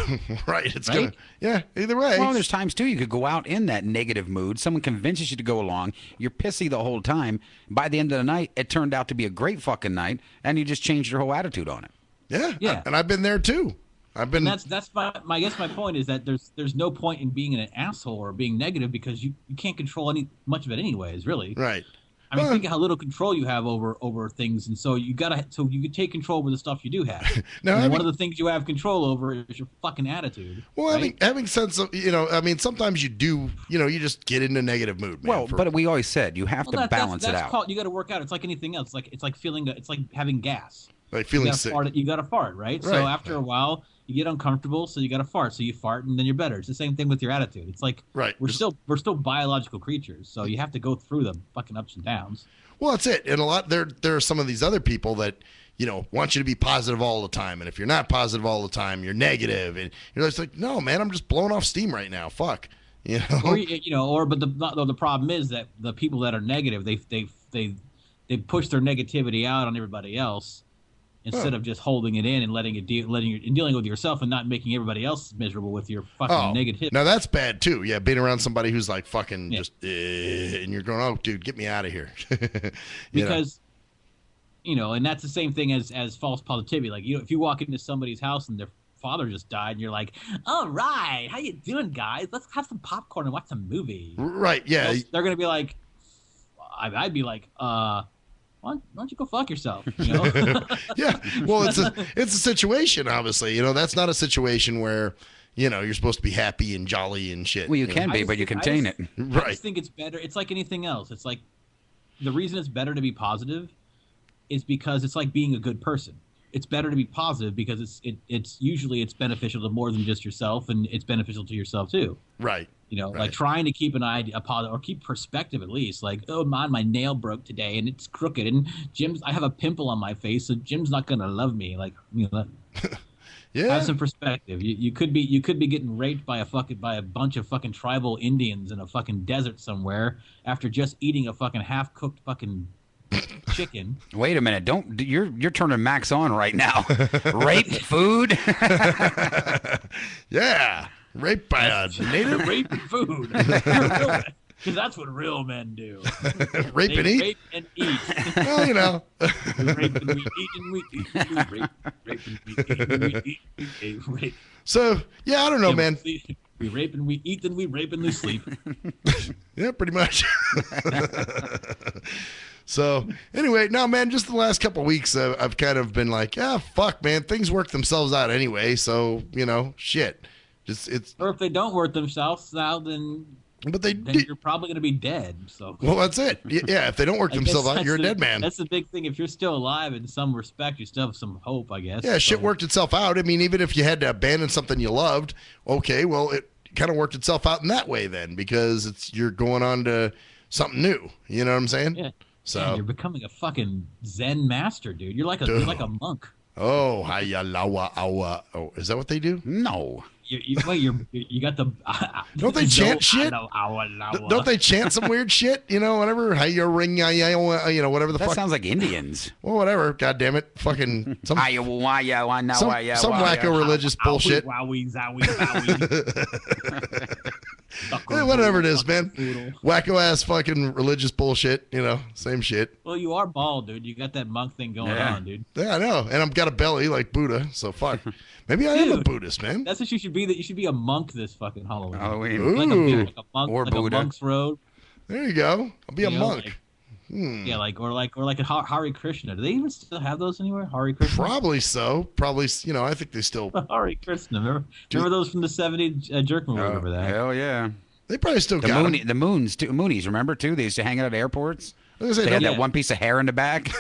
Right. It's right? Either way. Well, there's times too you could go out in that negative mood. Someone convinces you to go along. You're pissy the whole time. By the end of the night, it turned out to be a great fucking night, and you just changed your whole attitude on it. Yeah. And I've been there too. And that's my guess. My point is that there's no point in being an asshole or being negative because you can't control much of it anyways. Really. Right. I mean, think of how little control you have over things, and so you can take control over the stuff you do have. Now, one of the things you have control over is your fucking attitude. Well, right? having sense of sometimes you do, you just get in a negative mood. Man, but we always said you have to balance it out. You got to work out. It's like anything else. It's like having gas. Like feeling sick. You got to fart, right? So after a while, you get uncomfortable, so you got to fart. So you fart, and then you're better. It's the same thing with your attitude. It's like we're still biological creatures, so you have to go through the fucking ups and downs. Well, that's it. And there are some of these other people that want you to be positive all the time, and if you're not positive all the time, you're negative, and you're just like, no, man, I'm just blowing off steam right now. Fuck, But the problem is that the people that are negative, they push their negativity out on everybody else. Instead of just holding it in and dealing with yourself and not making everybody else miserable with your fucking negative. Now that's bad too. Yeah, being around somebody who's like fucking just, and you're going, oh, dude, get me out of here. Because, and that's the same thing as false positivity. Like, if you walk into somebody's house and their father just died, and you're like, all right, how you doing, guys? Let's have some popcorn and watch some movie. Right? Yeah. They're gonna be like, I'd be like, why don't you go fuck yourself? You know? Yeah. Well, it's a situation, obviously. You know, that's not a situation where, you know, you're supposed to be happy and jolly and shit. Well, you can be, but you contain it. I Right. just think it's better. It's like anything else. It's like the reason it's better to be positive is because it's like being a good person. It's better to be positive because it's usually beneficial to more than just yourself, and it's beneficial to yourself too. Right. You know, Right. like trying to keep a positive or keep perspective at least. Like, oh man, my nail broke today and it's crooked, and I have a pimple on my face, so Jim's not gonna love me. Like, you know, Yeah. have some perspective. You could be getting raped by a bunch of fucking tribal Indians in a fucking desert somewhere after just eating a fucking half cooked fucking chicken. Wait a minute! You're turning Max on right now. Rape food. Yeah. Raped by a native. Rape and food. Because that's what real men do. Rape They and eat? Rape and eat. Well, you know. We rape and we eat and we eat. And we rape and we eat and we eat. Rape. So, yeah, I don't know, man. We rape and we eat and we rape and we sleep. Yeah, pretty much. So, anyway, no, man, just the last couple of weeks, I've kind of been like, fuck, man, things work themselves out anyway. So, you know, shit. Or if they don't work themselves out, then you're probably going to be dead. So. Well, that's it. Yeah, if they don't work I guess themselves out, that's you're a dead man. That's the big thing. If you're still alive in some respect, you still have some hope, I guess. Yeah, shit worked itself out. I mean, even if you had to abandon something you loved, okay, well, it kind of worked itself out in that way then, because you're going on to something new. You know what I'm saying? Yeah. So Man, you're becoming a fucking Zen master, dude. You're like a monk. Oh, hiya lawa awa. Oh, is that what they do? No. You got the. Don't they chant shit? Don't they chant some weird shit? You know, whatever. Hiya ring, you know, whatever the fuck. That sounds like Indians. Well, whatever. God damn it. Fucking some wacko religious bullshit. Wowie, zowie, zowie. Yeah, whatever it is, man. Wacko ass fucking religious bullshit. You know, same shit. Well, you are bald, dude. You got that monk thing going on, dude. Yeah, I know. And I've got a belly like Buddha, so fuck. Maybe I am a Buddhist, man. That's what you should be. That you should be a monk this fucking Halloween. Ooh. Like a monk, or like Buddha. a monk's road. There you go. I'll be a monk. Like, Yeah, like a Hare Krishna. Do they even still have those anywhere? Hare Krishna. Probably so. Probably, you know, I think they still. Hare Krishna. Remember those from the '70s jerk movie? Remember that? Hell yeah. They probably still got them. The Moonies, remember too? They used to hang out at airports. They had that one piece of hair in the back.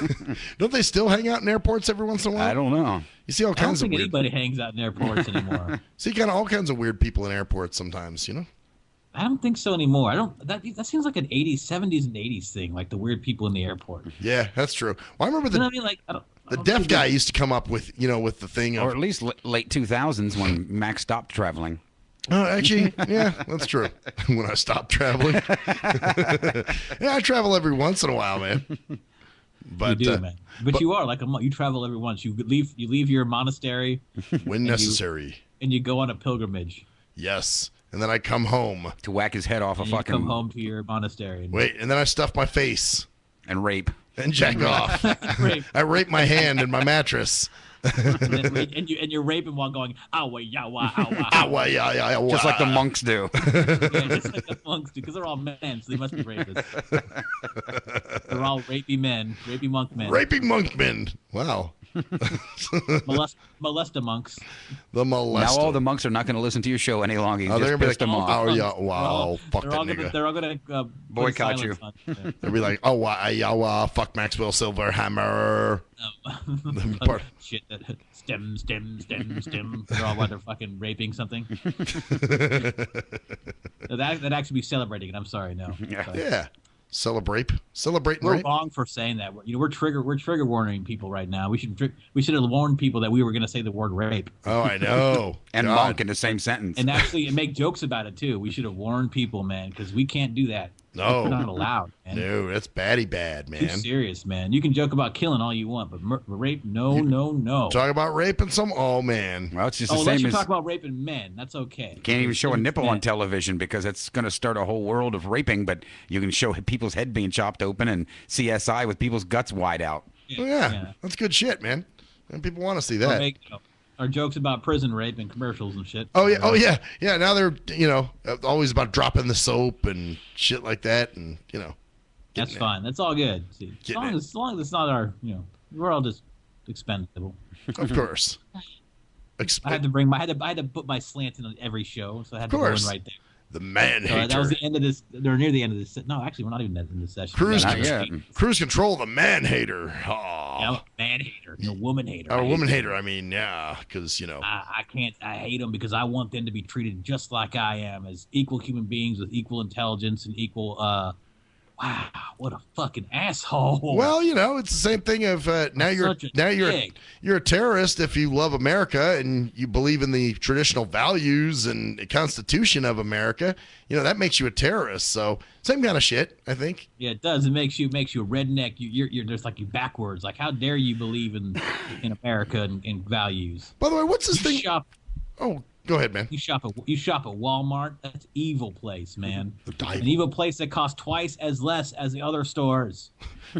Don't they still hang out in airports every once in a while? I don't know. You see all kinds of I don't think weird. anybody hangs out in airports anymore. See kind of all kinds of weird people in airports sometimes, you know? I don't think so anymore. That seems like an '80s, '70s, and '80s thing, like the weird people in the airport. Yeah, that's true. Well, I remember You know what I mean? Like the deaf guy used to come up with, you know, with the thing of. Or at least late 2000s when Max stopped traveling. Oh, actually, yeah, that's true. When I stopped traveling. Yeah, I travel every once in a while, man. But, you do, man. But you are like a monk. You travel every once. You leave your monastery when necessary, and you go on a pilgrimage. Yes, and then I come home to whack his head off and a fucking. You come home to your monastery. Wait, and then I stuff my face and rape and jack off. I rape my hand and my mattress. and you're raping while going awa yawa awa awa yawa, just like the monks do. Yeah, just like the monks do, because they're all men, so they must be rapists. They're all rapey men, rapey monk men. Rapey monk men. Wow. Molesta monks. The molesta. Now all the monks are not going to listen to your show any longer. You they're just gonna be pissed them off. Oh yeah, wow, fuck that nigga. They're all gonna boycott you. They'll be like, oh yawa, fuck Maxwell Silverhammer. Shit, that stem. They're all they're fucking raping something. That actually be celebrating it. I'm sorry, no. Yeah. Celebrate. We're right? wrong for saying that. You know, we're trigger warning people right now. We should have warned people that we were going to say the word rape. Oh, I know. And monk in the same sentence. And actually make jokes about it too. We should have warned people, man, because we can't do that. No, we're not allowed, man. No, that's bad, man. Too serious, man. You can joke about killing all you want, but rape, no. Talk about raping some. Oh man. Well, it's just the let's same as talk about raping men. That's okay. Can't even show a nipple on television because it's going to start a whole world of raping. But you can show people's head being chopped open and CSI with people's guts wide out. Yeah. That's good shit, man. And people want to see that. Or jokes about prison rape and commercials and shit. Oh yeah. Now they're always about dropping the soap and shit like that, and That's fine. That's all good. See, as long as it's not our, we're all just expendable. Of course. I had to put my slant in on every show, so I had to go in right there. The man hater. That was the end of this. They're near the end of this. No, actually, we're not even in this session. Cruise control, the man hater. Oh. Yeah, I'm a man hater. You're a woman hater. A woman hater. I mean, yeah, because I can't. I hate them because I want them to be treated just like I am, as equal human beings with equal intelligence and equal. Wow, what a fucking asshole! Well, it's the same thing of you're a terrorist if you love America and you believe in the traditional values and the Constitution of America. That makes you a terrorist. So same kind of shit, I think. Yeah, it does. It makes you a redneck. You're just like you backwards. Like, how dare you believe in America and values? By the way, what's this thing? Oh. Go ahead, man. You shop at Walmart. That's an evil place, man. An evil place that costs twice as less as the other stores.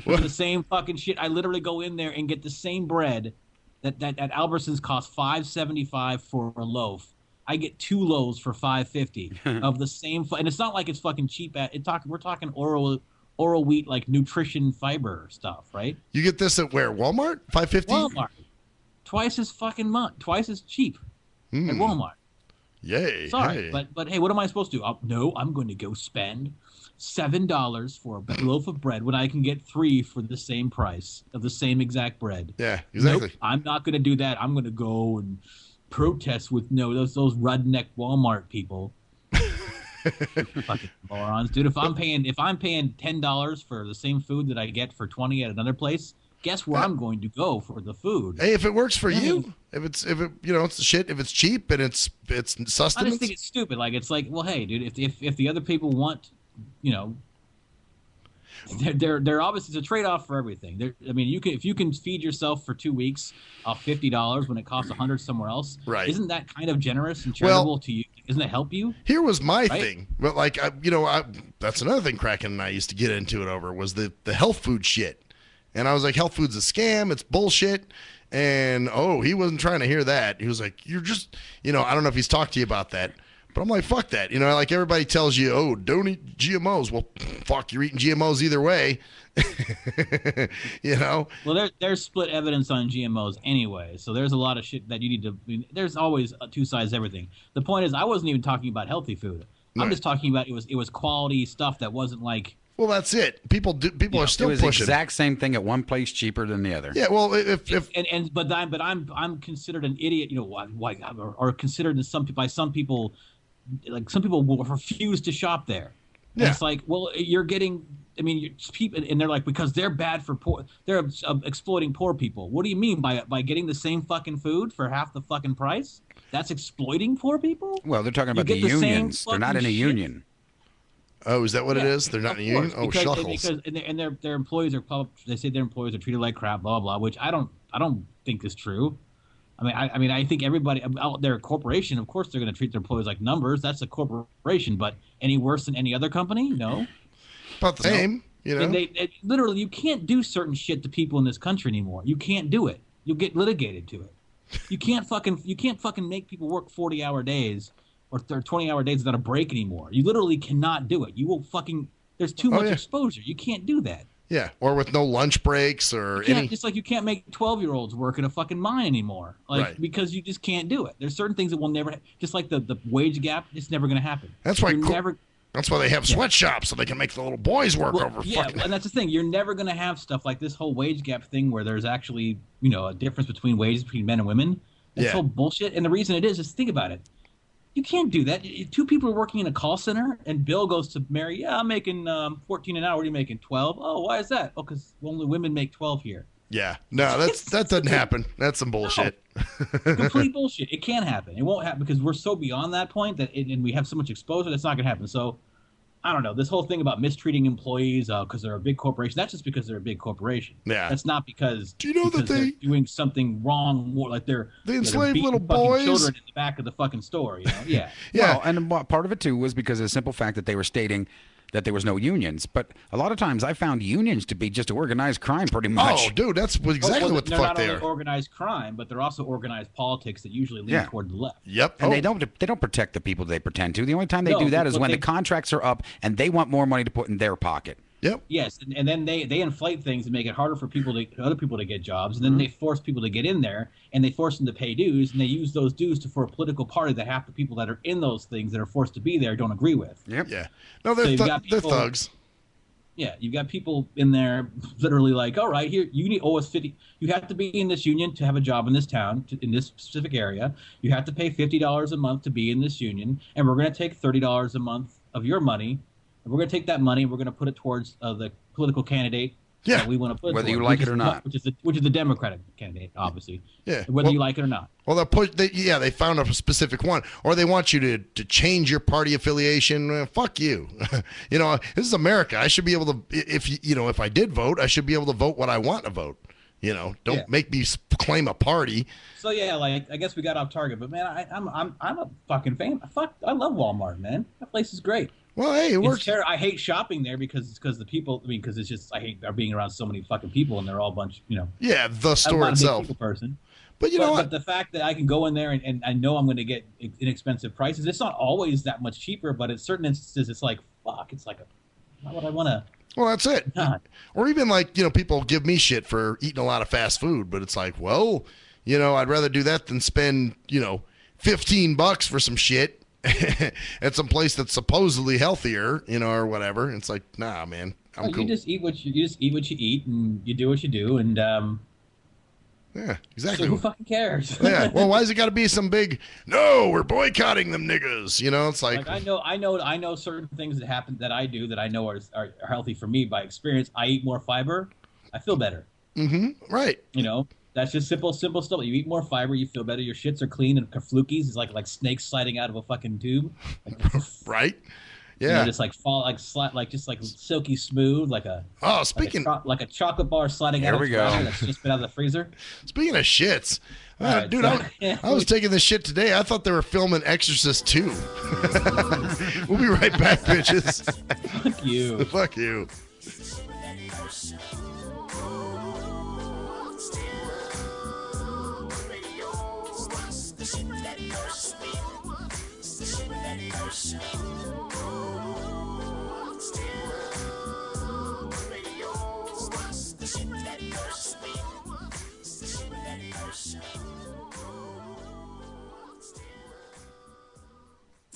For the same fucking shit. I literally go in there and get the same bread that at Albertsons costs $5.75 for a loaf. I get 2 loaves for $5.50 of the same. And it's not like it's fucking cheap. We're talking oral wheat, like nutrition fiber stuff, right? You get this at where? Walmart? $5.50? Walmart. Twice as fucking much. Twice as cheap at Walmart. Yay. Sorry, hey. but hey, what am I supposed to do? No, I'm going to go spend $7 for a loaf of bread when I can get 3 for the same price of the same exact bread. Yeah, exactly. Nope, I'm not going to do that. I'm going to go and protest with those redneck Walmart people. Fucking morons, dude. If I'm paying $10 for the same food that I get for $20 at another place, guess where I'm going to go for the food? Hey, if it works for you, if it's shit, if it's cheap and it's sustenance. I just think it's stupid. Like, it's like, well, hey, dude, if the other people want, they're obviously, it's a trade-off for everything. If you can feed yourself for 2 weeks off $50 when it costs $100 somewhere else, right? Isn't that kind of generous and charitable to you? Doesn't it help you? Here was my thing, but that's another thing Kraken and I used to get into it over was the health food shit. And I was like, health food's a scam. It's bullshit. And, he wasn't trying to hear that. He was like, you're just, I don't know if he's talked to you about that. But I'm like, fuck that. Like everybody tells you, don't eat GMOs. Well, fuck, you're eating GMOs either way. Well, there's split evidence on GMOs anyway. So there's a lot of shit that you need to, there's always two sides to everything. The point is, I wasn't even talking about healthy food. I'm just talking about it was quality stuff that wasn't like, well, that's it. People are still pushing. It was the exact same thing at one place, cheaper than the other. Yeah, well, but I'm considered an idiot, or considered by some people, like some people will refuse to shop there. And it's like, well, you're getting. People, and they're like, because they're bad for poor. They're exploiting poor people. What do you mean by getting the same fucking food for half the fucking price? That's exploiting poor people. Well, they're talking about the unions. They're not in a union. Oh, is that what it is? They're not in a union? Oh, shuckles. And their employees are they say their employees are treated like crap, blah, blah, blah, which I don't think is true. I think everybody out there, a corporation, of course they're going to treat their employees like numbers. That's a corporation, but any worse than any other company? No. About the same, And literally, you can't do certain shit to people in this country anymore. You can't do it. You'll get litigated to it. You can't fucking make people work 40-hour days or 20-hour days without a break anymore. You literally cannot do it. You will there's too much exposure. You can't do that. Yeah, or with no lunch breaks or any. Just like you can't make 12-year-olds work in a fucking mine anymore, because you just can't do it. There's certain things that will never, just like the wage gap, it's never going to happen. That's why that's why they have sweatshops so they can make the little boys work over. Yeah, and that's the thing. You're never going to have stuff like this whole wage gap thing where there's actually a difference between wages between men and women. That's whole bullshit. And the reason it is think about it. You can't do that. 2 people are working in a call center, and Bill goes to Mary. Yeah, I'm making $14 an hour. What are you making? 12. Oh, why is that? Oh, because only women make 12 here. Yeah, no, that doesn't happen. That's some bullshit. No, complete bullshit. It can't happen. It won't happen because we're so beyond that point and we have so much exposure that's not going to happen. So, I don't know. This whole thing about mistreating employees because they're a big corporation, that's just because they're a big corporation. Yeah. That's not because, do you know that they're doing something wrong, more like they enslave little boys children in the back of the fucking store, Yeah. Yeah. Well, and part of it too was because of the simple fact that they were stating that there was no unions. But a lot of times I found unions to be just organized crime pretty much. Oh, dude, that's exactly what the fuck they are. They're not only organized crime, but they're also organized politics that usually lean toward the left. Yep. And they don't protect the people they pretend to. The only time they do that is when the contracts are up and they want more money to put in their pocket. Yep. Yes, and then they inflate things and make it harder for other people to get jobs, and then they force people to get in there, and they force them to pay dues, and they use those dues for a political party that half the people that are in those things that are forced to be there don't agree with. Yep. Yeah. No, they're they're thugs. Yeah, you've got people in there literally like, all right, here you owe us 50. You have to be in this union to have a job in this town, in this specific area. You have to pay $50 a month to be in this union, and we're going to take $30 a month of your money. We're going to take that money and we're going to put it towards the political candidate that we want to put whether towards, you like it or not. Which is the Democratic candidate, obviously. Yeah. Whether you like it or not. Well, they found a specific one, or they want you to change your party affiliation. Fuck you. This is America. I should be able to, if I did vote, I should be able to vote what I want to vote. Don't make me claim a party. So yeah, like I guess we got off target, but man, I'm a fucking fan. I love Walmart, man. That place is great. Well, hey, it works. I hate shopping there because the people. I mean, because it's just I hate being around so many fucking people and they're all a bunch. Yeah, the store I'm not itself. A big people person. But you know what? But the fact that I can go in there and I know I'm going to get inexpensive prices. It's not always that much cheaper, but in certain instances, it's like fuck. It's like why would I want to? Well, that's it. God. Or even like people give me shit for eating a lot of fast food, but it's like, well, I'd rather do that than spend $15 for some shit. At some place that's supposedly healthier, or whatever. It's like, nah, man, I'm cool. You just eat what you eat, and you do what you do, and yeah, exactly. So who fucking cares? Yeah. Well, why is it got to be some big? No, we're boycotting them niggas. It's like I know certain things that happen that I do that I know are healthy for me by experience. I eat more fiber, I feel better. Mm-hmm. Right. That's just simple stuff. You eat more fiber, you feel better. Your shits are clean and flukies. It's like snakes sliding out of a fucking tube. Right. Yeah. Just like silky smooth, like a like a chocolate bar sliding out of a freezer that's just been out of the freezer. Speaking of shits, right, dude, I was taking this shit today. I thought they were filming Exorcist 2. We'll be right back, bitches. Fuck you. Fuck you.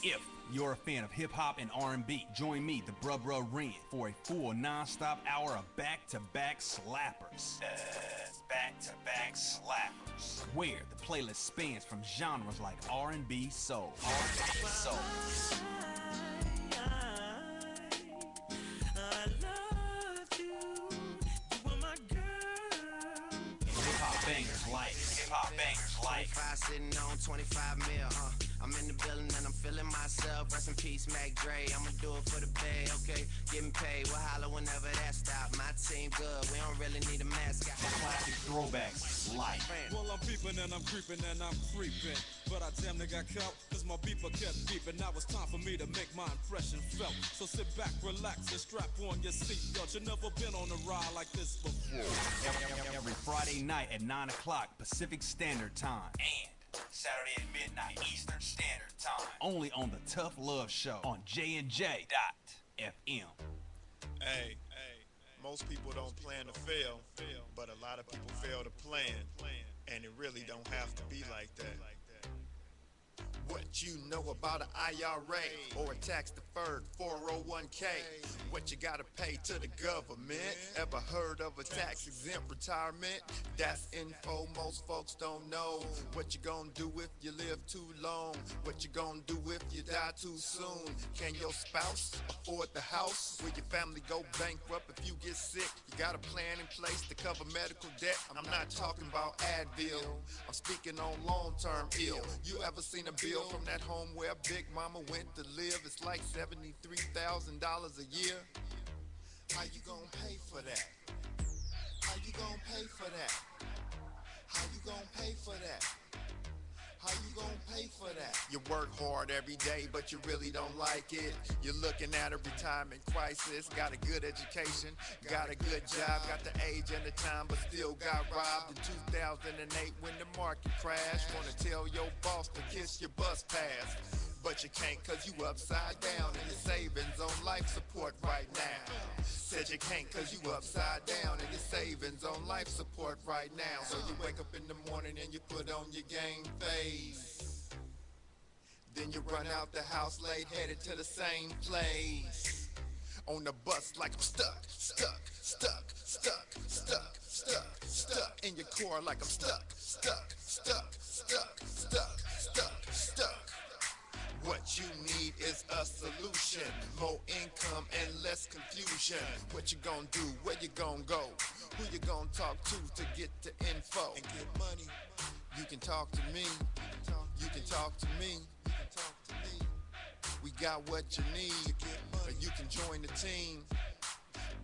If you're a fan of hip-hop and R&B, join me, the Bruh Ren, for a full non-stop hour of back-to-back slappers. Back-to-back slappers. Where the playlist spans from genres like R&B, soul. Hip-hop bangers like 25 sitting on 25 mil, I'm in the building and I'm feeling myself. Rest in peace, Mac Dre. I'ma do it for the pay, okay? Getting paid, we'll holler whenever that stop. My team good, we don't really need a mascot. Classic throwbacks like. Well, I'm peeping and I'm creeping and I'm creeping, but I damn near got caught cause my beeper kept beeping. Now it's time for me to make my impression felt. So sit back, relax, and strap on your seatbelt. You've never been on a ride like this before. Every Friday night at 9 o'clock Pacific Standard Time and Saturday at midnight Eastern Standard Time. Only on the Tough Love Show on JNJ.FM. Hey, most people don't plan to fail, but a lot of people fail to plan, and it really don't have to be like that. What you know about an IRA or a tax-deferred 401k? What you gotta pay to the government? Ever heard of a tax-exempt retirement? That's info most folks don't know. What you gonna do if you live too long? What you gonna do if you die too soon? Can your spouse afford the house? Will your family go bankrupt if you get sick? You got a plan in place to cover medical debt? I'm not talking about Advil. I'm speaking on long-term ill. You ever seen a bill from that home where Big Mama went to live? It's like $73,000 a year. How you gonna pay for that? How you gonna pay for that? How you gonna pay for that? How you gonna pay for that? You work hard every day, but you really don't like it. You're looking at a retirement crisis. Got a good education, got a good job, got the age and the time, but still got robbed in 2008 when the market crashed. Wanna tell your boss to kiss your bus pass. But you can't cause you upside down and your savings on life support right now. Said you can't cause you upside down and your savings on life support right now. So you wake up in the morning and you put on your game face. Then you run out the house late, headed to the same place. On the bus like I'm stuck in your core like I'm stuck. What you need is a solution, more income and less confusion. What you gonna do, where you gonna go, who you gonna talk to get the info and get money. You can talk to me, you can talk to me. We got what you need, or you can join the team.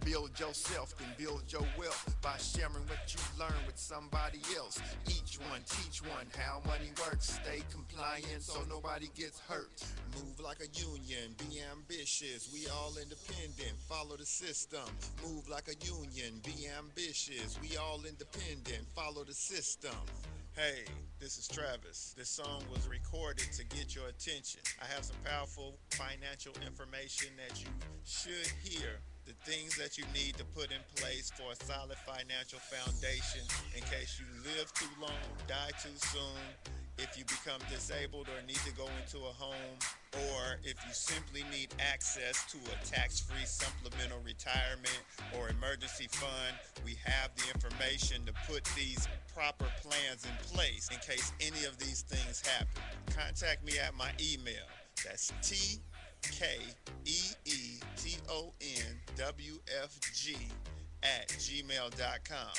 Build yourself, then build your wealth by sharing what you learn with somebody else. Each one, teach one how money works. Stay compliant so nobody gets hurt. Move like a union, be ambitious. We all independent, follow the system. Move like a union, be ambitious. We all independent, follow the system. Hey, this is Travis. This song was recorded to get your attention. I have some powerful financial information that you should hear. The things that you need to put in place for a solid financial foundation in case you live too long, die too soon, if you become disabled or need to go into a home, or if you simply need access to a tax-free supplemental retirement or emergency fund. We have the information to put these proper plans in place in case any of these things happen. Contact me at my email. That's TKEETONWFG@gmail.com.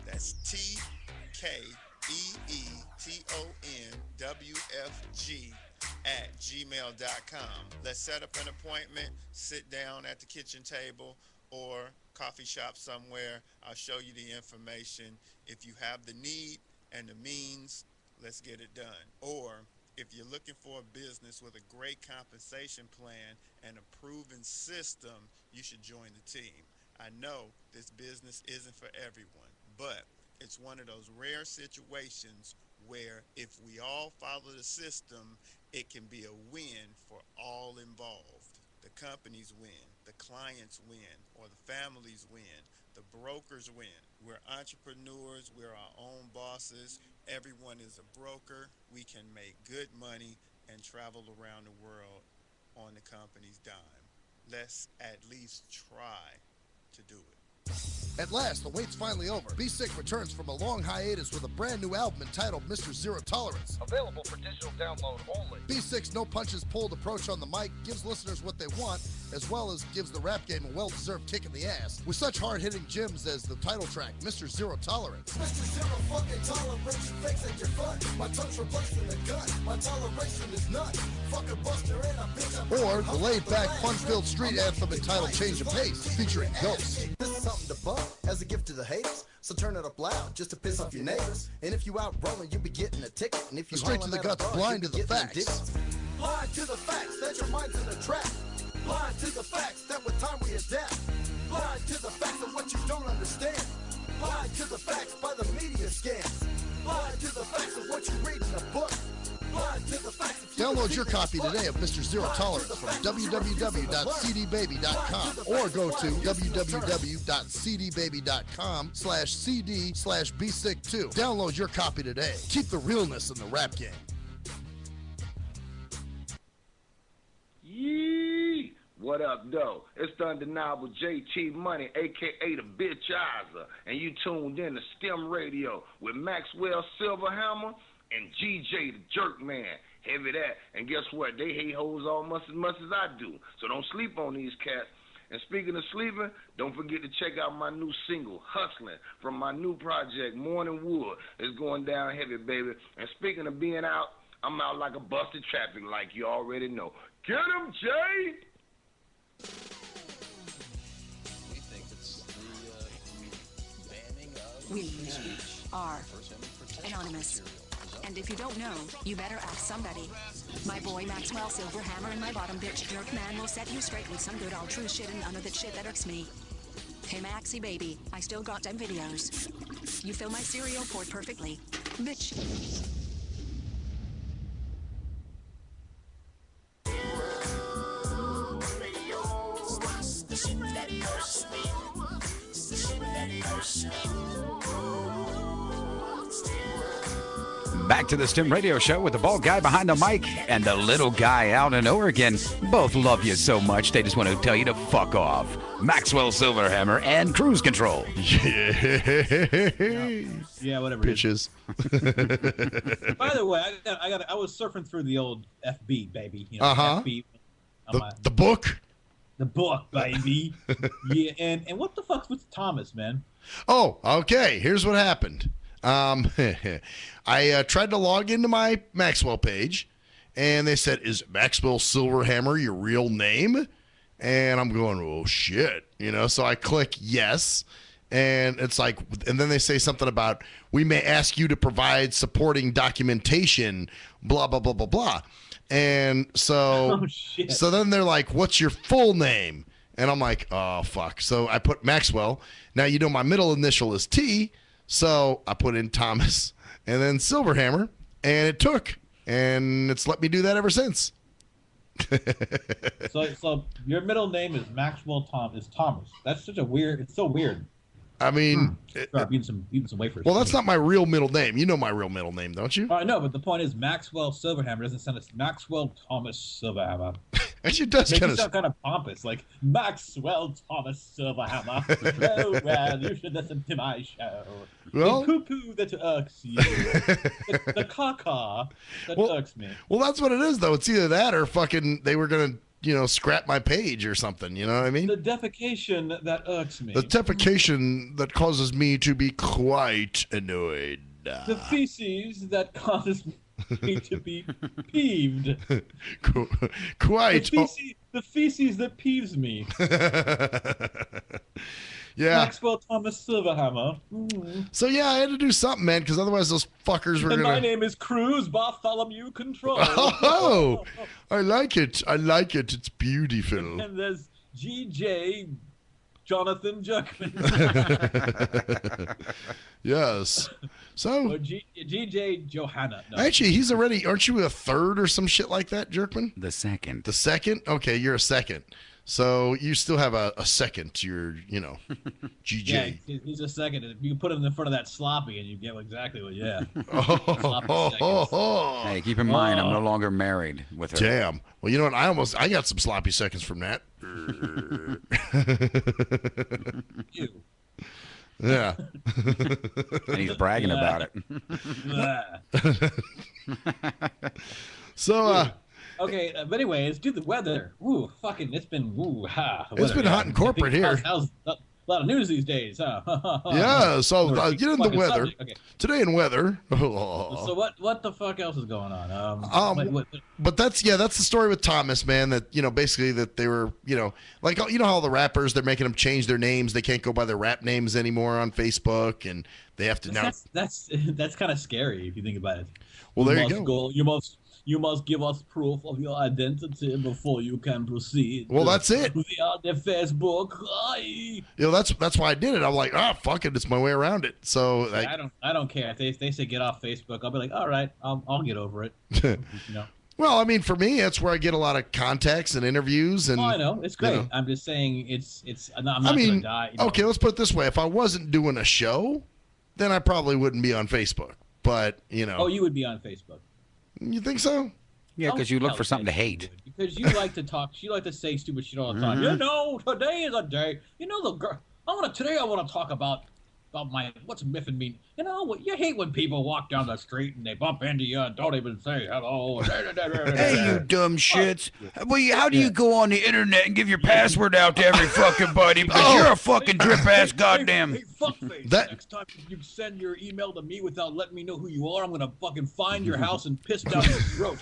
That's TKEETONWFG@gmail.com. Let's set up an appointment, sit down at the kitchen table or coffee shop somewhere. I'll show you the information. If you have the need and the means, let's get it done. Or if you're looking for a business with a great compensation plan and a proven system, you should join the team. I know this business isn't for everyone, but it's one of those rare situations where if we all follow the system, it can be a win for all involved. The companies win, the clients win, or the families win, the brokers win. We're entrepreneurs, we're our own bosses. Everyone is a broker. We can make good money and travel around the world on the company's dime. Let's at least try to do it. At last, the wait's finally over. Be Sick returns from a long hiatus with a brand new album entitled Mr. Zero Tolerance. Available for digital download only. Be Sick's no punches pulled approach on the mic gives listeners what they want, as well as gives the rap game a well-deserved kick in the ass. With such hard-hitting gems as the title track, Mr. Zero Tolerance. Mr. Zero fucking tolerance, you fakes at your fun. My tongue's replacing the gun. My toleration is none. Fucking buster and a bitch. Or the laid-back, fun-filled street anthem entitled Change of Pace, featuring Ghost. This is something to bump as a gift to the haters. So turn it up loud just to piss off your neighbors. And if you out rolling, you'll be getting a ticket. And if you Straight to the guts, blind to the facts. Blind to the facts that your mind's in a trap. Blind to the facts that with time we adapt. Blind to the facts of what you don't understand. Blind to the facts by the media scams. Blind to the facts of what you read in a book. Blind to the facts of Download your copy today of Mr. Zero Tolerance from www.cdbaby.com or go to www.cdbaby.com/cd/bsick2. Download your copy today. Keep the realness in the rap game. Yee! What up, though? It's the undeniable JT Money, a.k.a. the Bitchizer, and you tuned in to STIM Radio with Maxwell Silverhammer and GJ the Jerkman. Heavy that. And guess what? They hate hoes almost as much as I do. So don't sleep on these cats. And speaking of sleeping, don't forget to check out my new single, Hustling, from my new project, Morning Wood. It's going down heavy, baby. And speaking of being out, I'm out like a busted traffic, like you already know. Get him, Jay! We think it's the banning of We speech. are First Amendment anonymous. material. And if you don't know, you better ask somebody. My boy Maxwell Silverhammer and my bottom bitch jerk man will set you straight with some good all true shit and none of that shit that irks me. Hey Maxie baby, I still got them videos. You fill my cereal port perfectly. Bitch. Back to the STIM Radio Show with the bald guy behind the mic and the little guy out in Oregon. Both love you so much, they just want to tell you to fuck off. Maxwell Silverhammer and Cruise Control. Yeah, whatever. Bitches. By the way, I was surfing through the old FB, baby. You know, FB. The book? The book, baby. Yeah, and what the fuck's with Thomas, man? Oh, okay. Here's what happened. I tried to log into my Maxwell page, and they said, "Is Maxwell Silverhammer your real name?" And I'm going, "Oh shit," So I click yes, and it's like, and then they say something about, "We may ask you to provide supporting documentation," blah blah blah blah blah. And so, so then they're like, "What's your full name?" And I'm like, "Oh fuck!" So I put Maxwell. Now my middle initial is T. So I put in Thomas and then Silverhammer, and it took, and it's let me do that ever since. So your middle name is Maxwell Thomas. That's such a weird. It's so weird. I mean, eating some wafers. Well, that's not my real middle name. You know my real middle name, don't you? I know, but the point is Maxwell Silverhammer doesn't sound as Maxwell Thomas Silverhammer. Actually, it does sound kind of pompous, like Maxwell Thomas Silverhammer. Oh, well, you should listen to my show. Well, the poo-poo that irks you. the caca that irks me. Well, that's what it is, though. It's either that or fucking they were going to, scrap my page or something. You know what I mean? The defecation that irks me. The defecation that causes me to be quite annoyed. The feces that causes me to be peeved. Quite. The feces that peeves me. Yeah. Maxwell Thomas Silverhammer. So yeah, I had to do something, man, because otherwise those fuckers were and gonna. My name is Cruz Bartholomew Control. Oh, I like it. I like it. It's beautiful. And there's G.J. Jonathan Jerkman. Yes. So G.J. Johanna. No. Actually, he's already. Aren't you a third or some shit like that, Jerkman? The second. The second? Okay, you're a second. So you still have a second to your, GJ. Yeah, he's a second. If you can put him in front of that sloppy, and you get exactly what. Yeah. Hey, keep in mind, I'm no longer married with her. Damn. Well, you know what? I got some sloppy seconds from that. You. Yeah. And he's bragging about it. So, okay, but anyways, dude, the weather. Ooh, fucking, it's been, it's been hot and corporate here. How's a lot of news these days, huh? Yeah, so get into the weather. Okay. Today in weather. So what the fuck else is going on? But that's the story with Thomas, man, that, basically that they were, like, how all the rappers, they're making them change their names. They can't go by their rap names anymore on Facebook, and they have to now. That's kind of scary if you think about it. Well, there you go. You must give us proof of your identity before you can proceed. Well, that's it. Via the Facebook. That's why I did it. I'm like, fuck it, it's my way around it. So I don't care if they say get off Facebook. I'll be like, all right, I'll get over it. Well, I mean, for me, that's where I get a lot of contacts and interviews. And I know it's great. I'm just saying it's. I'm not gonna die. Okay, let's put it this way: if I wasn't doing a show, then I probably wouldn't be on Facebook. But Oh, you would be on Facebook. You think so? Yeah, because you look for something to hate. Because you like to talk. You like to say stupid shit all the time. Today is a day. The girl. Today I want to talk about my what's miffing mean. You hate when people walk down the street and they bump into you and don't even say hello. Hey, you dumb shits. Well, how do you go on the internet and give your password out to every fucking buddy? Because you're a fucking drip-ass goddamn... Hey, fuckface. Next time you send your email to me without letting me know who you are, I'm going to fucking find your house and piss down your throat.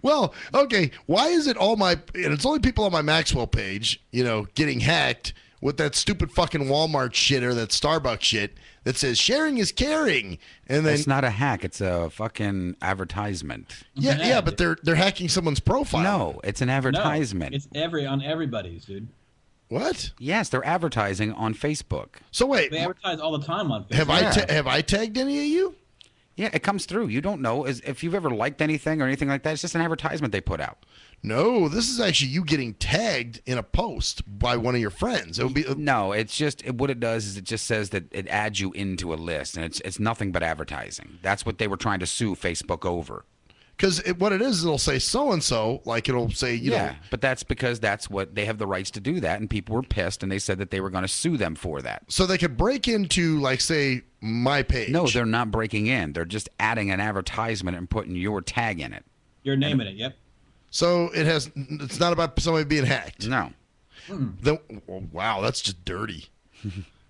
Well, okay, why is it and it's only people on my Maxwell page, getting hacked with that stupid fucking Walmart shit or that Starbucks shit that says sharing is caring, and then it's not a hack; it's a fucking advertisement. Yeah, but they're hacking someone's profile. No, it's an advertisement. No, it's on everybody's, dude. What? Yes, they're advertising on Facebook. So wait, they advertise all the time on Facebook. Have I tagged any of you? Yeah, it comes through. You don't know if you've ever liked anything or anything like that. It's just an advertisement they put out. No, this is actually you getting tagged in a post by one of your friends. It would be No, it's just what it does is it just says that it adds you into a list, and it's nothing but advertising. That's what they were trying to sue Facebook over. Because what it is, it'll say so and so, like it'll say you know. But that's because that's what they have the rights to do that, and people were pissed, and they said that they were going to sue them for that. So they could break into, like, say, my page. No, they're not breaking in. They're just adding an advertisement and putting your tag in it. Your name in it. Yep. So it's not about somebody being hacked. No. Wow, that's just dirty.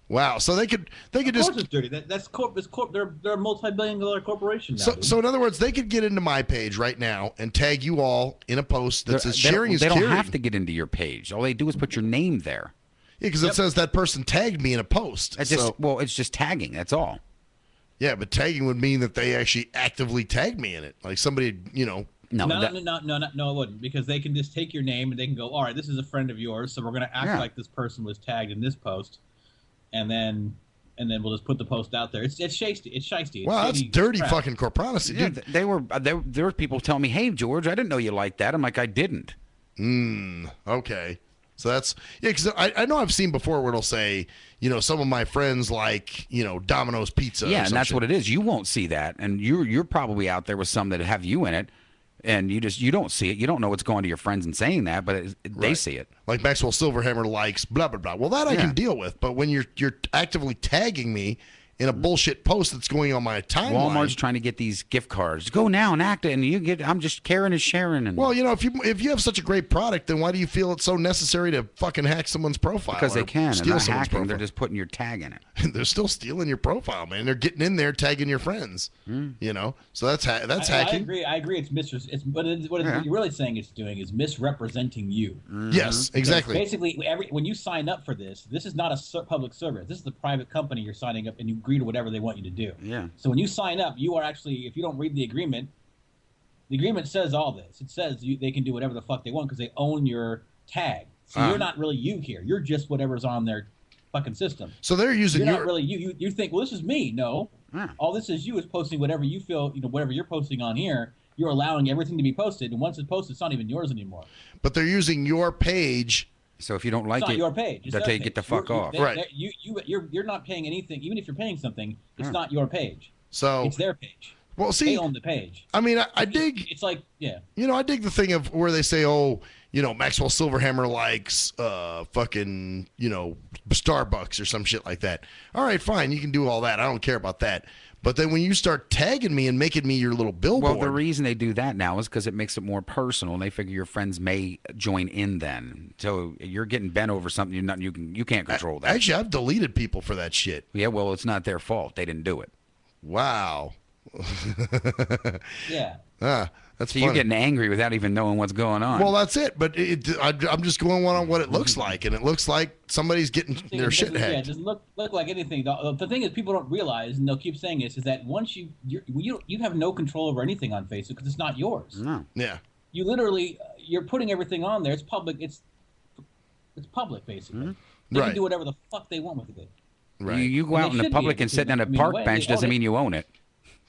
Wow, so they could Of just. course it's dirty. They're a multi-billion-dollar corporation now. So in other words, they could get into my page right now and tag you all in a post that says sharing is They caring. don't have to get into your page. All they do is put your name there. Yeah, because it says that person tagged me in a post. It's just tagging. That's all. Yeah, but tagging would mean that they actually actively tagged me in it, like somebody, you know. No, it wouldn't, because they can just take your name and they can go, all right, this is a friend of yours, so we're going to act like this person was tagged in this post, and then we'll just put the post out there. It's shiesty. It's shiesty. Wow, that's dirty fucking corporacy, dude. Yeah, there were people telling me, "Hey, George, I didn't know you liked that." I'm like, I didn't. Okay. So that's because I know I've seen before where it'll say, you know, some of my friends like, you know, Domino's Pizza. Yeah, or and that's shit. what it is. You won't see that, and you're probably out there with some that have you in it, and you don't see it. You don't know what's going to your friends and saying that, but they see it. Like Maxwell Silverhammer likes blah blah blah. Well, that I can deal with, but when you're actively tagging me in a bullshit post that's going on my timeline. Walmart's trying to get these gift cards. Go now and act it, and you get. I'm just Karen is sharing. And well, you know, if you have such a great product, then why do you feel it's so necessary to fucking hack someone's profile? Because they can. Steal They're not someone's hacking. profile. They're just putting your tag in it. They're still stealing your profile, man. They're getting in there, tagging your friends. You know, so that's hacking. I agree. What you're really saying it's doing is misrepresenting you. Yes, exactly. Because basically, when you sign up for this is not a public service. This is the private company you're signing up, and you agree to whatever they want you to do. Yeah. So when you sign up, you are actually, if you don't read the agreement says all this. It says they can do whatever the fuck they want because they own your tag. So you're not really you here. You're just whatever's on their fucking system. So they're using you're not really you. You think, well, this is me. No. All this is you is posting whatever you feel, whatever you're posting on here. You're allowing everything to be posted, and once it's posted, it's not even yours anymore. But they're using your page. So if you don't like it's not your page. It's they'll their tell you page. get the fuck off. Right. You're not paying anything. Even if you're paying something, it's not your page. So it's their page. Well, see, they own the page. I mean, I dig. It's like, yeah. You know, I dig the thing of where they say, oh, you know, Maxwell Silverhammer likes fucking, you know, Starbucks or some shit like that. All right, fine, you can do all that. I don't care about that. But then when you start tagging me and making me your little billboard. Well, the reason they do that now is because it makes it more personal, and they figure your friends may join in then. So you're getting bent over something you can't control that. Actually, I've deleted people for that shit. Yeah, well, it's not their fault. They didn't do it. Wow. Yeah. That's so funny. You're getting angry without even knowing what's going on. Well, that's it. But I'm just going on what it looks like, and it looks like somebody's getting their shit hacked. Yeah, it doesn't look like anything. The thing is, people don't realize, and they'll keep saying this, is that once you have no control over anything on Facebook because it's not yours. No. Yeah. You literally you're putting everything on there. It's public. It's public basically. They can do whatever the fuck they want with it. Right. You go out in the public and sit on a park bench doesn't mean you own it.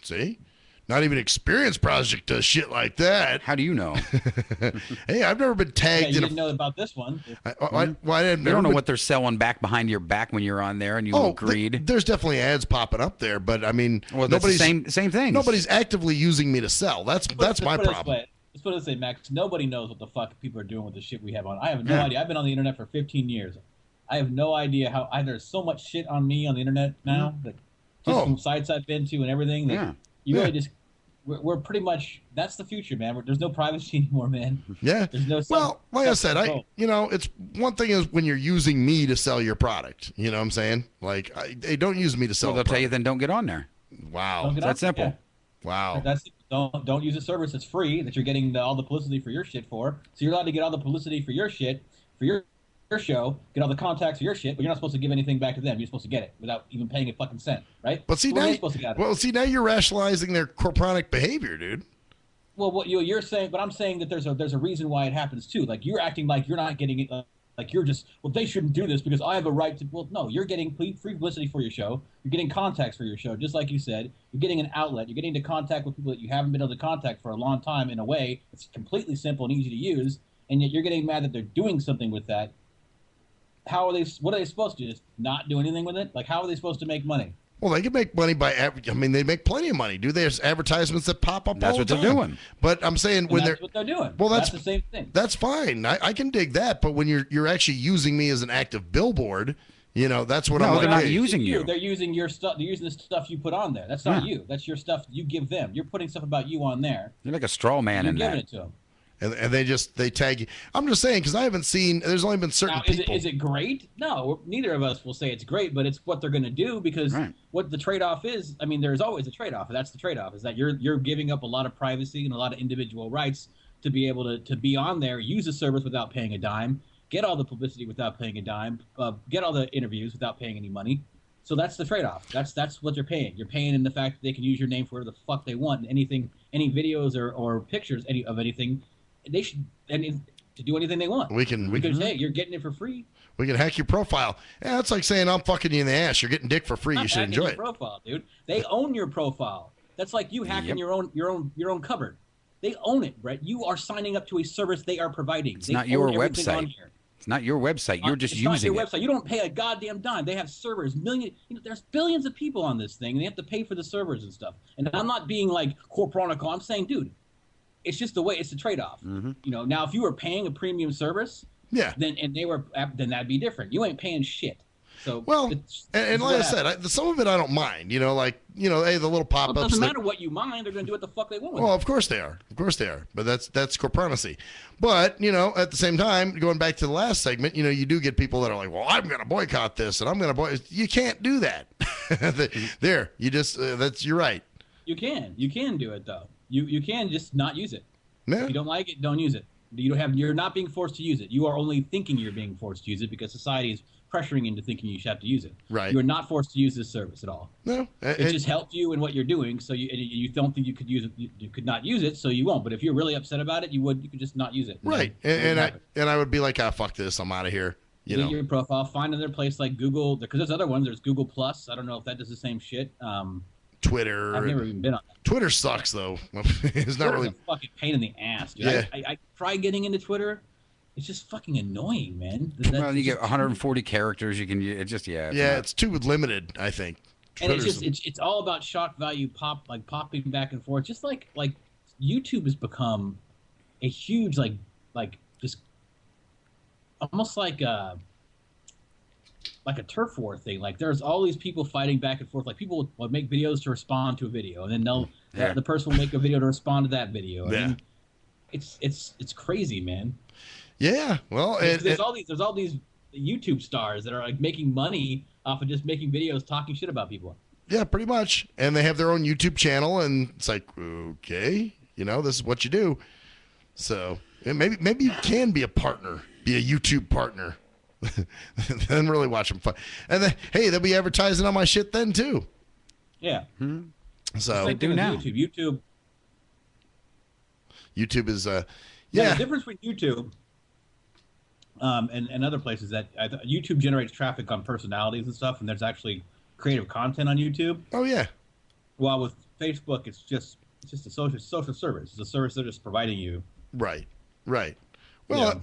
See? Not even Experience Project does shit like that. How do you know? Hey, I've never been tagged you in didn't know about this one. I you don't know what they're selling back behind your back when you're on there and you agreed. There's definitely ads popping up there, but I mean, well, that's the same thing. Nobody's actively using me to sell. That's my problem. Let's put it this way, Max. Nobody knows what the fuck people are doing with the shit we have on. I have no idea. I've been on the internet for 15 years. I have no idea how. There's so much shit on me on the internet now that just from sites I've been to and everything. That you really just. We're pretty much that's the future, man. There's no privacy anymore, man. Yeah. There's no. Well, like I said, it's one thing is when you're using me to sell your product. You know what I'm saying? Like they don't use me to sell. Well, they'll tell you then don't get on there. Wow, that's simple. Yeah. Wow. Don't use a service that's free that you're getting all the publicity for your shit for. So you're allowed to get all the publicity for your shit for your show, get all the contacts for your shit, but you're not supposed to give anything back to them. You're supposed to get it without even paying a fucking cent, right? But see, now you're rationalizing their corporonic behavior, dude. Well, what you're saying, but I'm saying that there's a reason why it happens too. Like you're acting like you're not getting it. Like you're just, well, they shouldn't do this because I have a right to. Well, no, you're getting free publicity for your show. You're getting contacts for your show, just like you said. You're getting an outlet. You're getting to contact with people that you haven't been able to contact for a long time in a way that's completely simple and easy to use. And yet you're getting mad that they're doing something with that. How are they? What are they supposed to do? Just not do anything with it? Like how are they supposed to make money? Well, they can make money by. I mean, they make plenty of money. There's advertisements that pop up. That's all what the they're time. doing. But I'm saying when that's what they're doing. Well, that's the same thing. That's fine. I can dig that. But when you're actually using me as an active billboard, that's what I'm. No, they're not using you. They're using your stuff. They're using the stuff you put on there. That's not you. That's your stuff you give them. You're putting stuff about you on there. You're like a straw man in You're that. giving it to them. And they tag you. I'm just saying because I haven't seen. There's only been certain Now, people. Is it great? No, neither of us will say it's great, but it's what they're going to do because what the trade-off is. I mean, there's always a trade-off. That's the trade-off is that you're giving up a lot of privacy and a lot of individual rights to be able to be on there, use the service without paying a dime, get all the publicity without paying a dime, get all the interviews without paying any money. So that's the trade-off. That's what you're paying. You're paying in the fact that they can use your name for whatever the fuck they want. Anything, any videos or pictures of anything. They should to do anything they want. Because hey, you're getting it for free. We can hack your profile. Yeah, that's like saying I'm fucking you in the ass. You're getting dick for free. You should enjoy it. Profile, dude. They own your profile. That's like you hacking your own cupboard. They own it, Brett. You are signing up to a service they are providing. It's not your website. It's not your website. You're just using it. It's not your website. You don't pay a goddamn dime. They have servers, there's billions of people on this thing, and they have to pay for the servers and stuff. And I'm not being like corporonical. I'm saying, dude, it's just the way. It's the trade-off. Mm-hmm. Now if you were paying a premium service, then that'd be different. You ain't paying shit. So and like I said, some of it I don't mind. Hey, the little pop-ups. It doesn't matter what you mind. They're going to do what the fuck they want with Well, it. of course they are. But that's corporacy. But at the same time, going back to the last segment, you do get people that are like, well, I'm going to boycott this, and I'm going to boycott. You can't do that. There, you just you're right. You can do it though. You can just not use it. Yeah. If you don't like it, don't use it. You're not being forced to use it. You are only thinking you're being forced to use it because society is pressuring you into thinking you should have to use it. Right. You are not forced to use this service at all. No. It just helped you in what you're doing, so you don't think you could use it. You could not use it, so you won't. But if you're really upset about it, you could just not use it. Right. And I would be like, fuck this, I'm out of here. Delete your profile. Find another place like Google, because there's other ones. There's Google Plus. I don't know if that does the same shit. Twitter. I've never even been on that. Twitter sucks though. It's not really a fucking pain in the ass, dude. Yeah. I try getting into Twitter. It's just fucking annoying, man. Well, you get 140 characters. You can. It just it's too limited, I think. And it's all about shock value, popping back and forth. Just like YouTube has become a huge like just almost like a turf war thing. Like there's all these people fighting back and forth. Like people will make videos to respond to a video, and then the person will make a video to respond to that video. I mean, it's crazy, man. Yeah, well, there's all these YouTube stars that are like making money off of just making videos talking shit about people. Yeah, pretty much. And they have their own YouTube channel, and it's like, okay, this is what you do. So maybe you can be a partner, be a YouTube partner. Then really watch them fight. And then, hey, they'll be advertising on my shit then too. Yeah. So they do now. YouTube is The difference between YouTube and other places that YouTube generates traffic on personalities and stuff, and there's actually creative content on YouTube. Oh yeah. While with Facebook, it's just a social service. It's a service they're just providing you. Right. Well,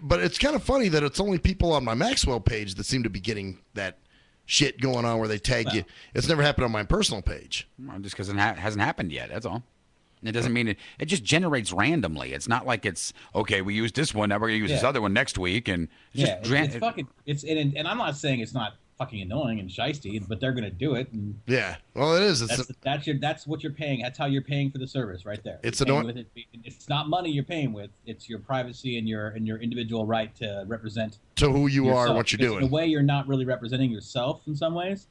but it's kind of funny that it's only people on my Maxwell page that seem to be getting that shit going on where they tag you. It's never happened on my personal page. Well, just because it hasn't happened yet. That's all. It doesn't mean it just generates randomly. It's not like it's okay. We used this one. Now we're gonna use this other one next week, and it's fucking. And I'm not saying it's not fucking annoying and shiesty, but they're gonna do it. And yeah, well, it is. That's what you're paying. That's how you're paying for the service, right there. It's annoying. It's not money you're paying with. It's your privacy and your individual right to represent to who you yourself. are, what you're doing. In a way, you're not really representing yourself in some ways.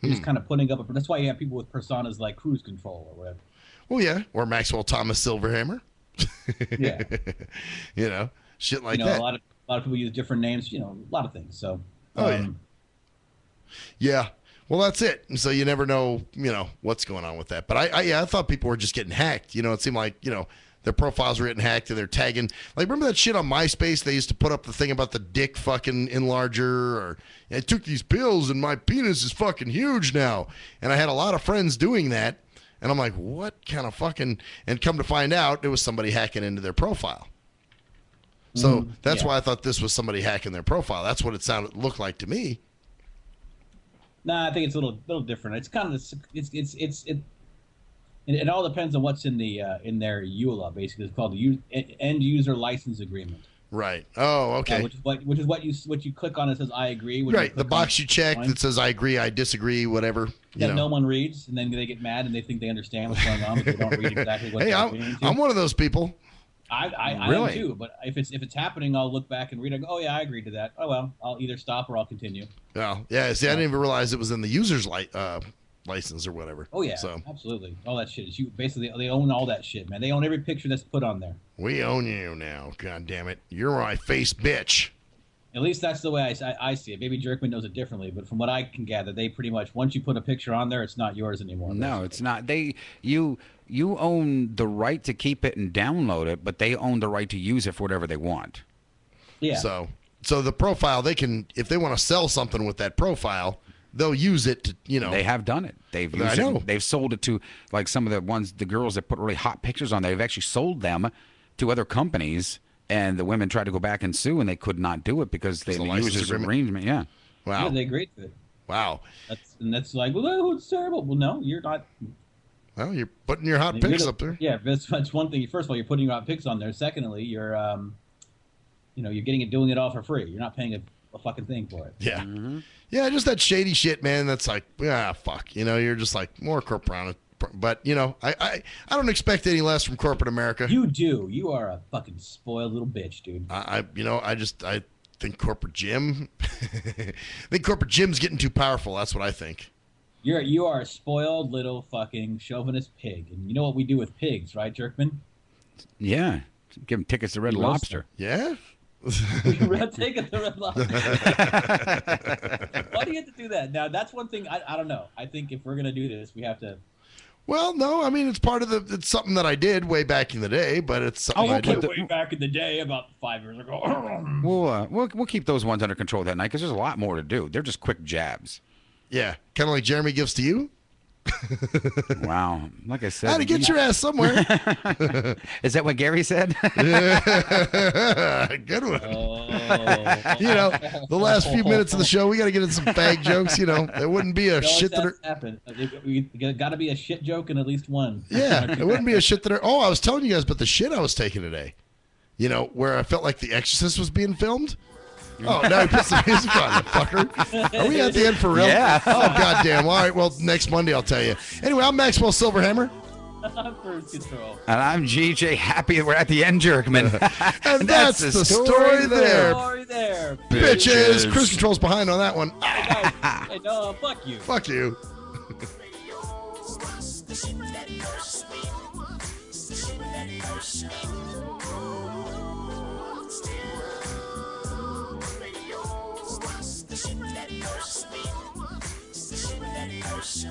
You're just kind of putting up. That's why you have people with personas like Cruise Control or whatever. Well, yeah, or Maxwell Thomas Silverhammer. Yeah. Shit like that. A lot of people use different names. A lot of things. So. Yeah. Well, that's it. And so you never know, what's going on with that. But I thought people were just getting hacked. It seemed like, their profiles were getting hacked and they're tagging. Like, remember that shit on MySpace? They used to put up the thing about the dick fucking enlarger, or I took these pills and my penis is fucking huge now. And I had a lot of friends doing that. And I'm like, what kind of fucking... And come to find out, it was somebody hacking into their profile. So that's why I thought this was somebody hacking their profile. That's what it looked like to me. Nah, I think it's a little different. It's kind of it all depends on what's in their EULA. Basically, it's called the end user license agreement. Right. Oh, okay. Which is what you click on. It says I agree. Right. The box you check that says I agree, I disagree, whatever. That no one reads, and then they get mad and they think they understand what's going on, but they don't read exactly what they're reading. I'm one of those people. I really? am too, but if it's happening, I'll look back and read. I go, oh yeah, I agreed to that. Oh well, I'll either stop or I'll continue. Oh yeah, see, I didn't even realize it was in the user's license or whatever. Oh yeah, so absolutely, all that shit is basically they own all that shit, man. They own every picture that's put on there. We own you now. God damn it, you're my face, bitch. At least that's the way I see it. Maybe Jerkman knows it differently, but from what I can gather, they pretty much once you put a picture on there, it's not yours anymore. No, it's not. You own the right to keep it and download it, but they own the right to use it for whatever they want. Yeah. So the profile, they can, if they want to sell something with that profile, they'll use it to, They have done it. They've used it. They've sold it to, like, some of the girls that put really hot pictures on there. They've actually sold them to other companies, and the women tried to go back and sue, and they could not do it because they used this arrangement. Yeah. Wow. Yeah, they agreed to it. Wow. That's like, well, it's terrible. Well, no, you're not. Well, you're putting your hot pics up there. Yeah, that's one thing. First of all, you're putting your hot pics on there. Secondly, you're you're doing it all for free. You're not paying a fucking thing for it. Yeah. Yeah, just that shady shit, man. That's like, fuck. You're just like more corporate. But, I don't expect any less from corporate America. You do. You are a fucking spoiled little bitch, dude. I think corporate Jim. I think corporate Jim's getting too powerful. That's what I think. You are a spoiled little fucking chauvinist pig, and you know what we do with pigs, right, Jerkman? Yeah, give them tickets to Red Lobster. Yeah. Ticket to Red Lobster. Why do you have to do that? Now that's one thing I don't know. I think if we're gonna do this, we have to. Well, no, I mean it's part of it's something that I did way back in the day, but it's something I did way back in the day, about 5 years ago. We'll keep those ones under control that night because there's a lot more to do. They're just quick jabs. Yeah, kind of like Jeremy gives to you. Wow, like I said, how to get your ass somewhere. Is that what Gary said? Good one. The last few minutes of the show, we got to get in some fag jokes. There wouldn't be a shit that happened. Got to be a shit joke in at least one. Yeah, it wouldn't be a shit that. Oh, I was telling you guys about the shit I was taking today. Where I felt like The Exorcist was being filmed. Oh, now he puts the music on, fucker. Are we at the end for real? Yeah. Oh, goddamn. All right, well, next Monday I'll tell you. Anyway, I'm Maxwell Silverhammer. I'm First Control. And I'm GJ. Happy we're at the end, Jerkman. And that's the story there. Bitches. Cruise Control's behind on that one. Hey, no, fuck you. Fuck you. Show.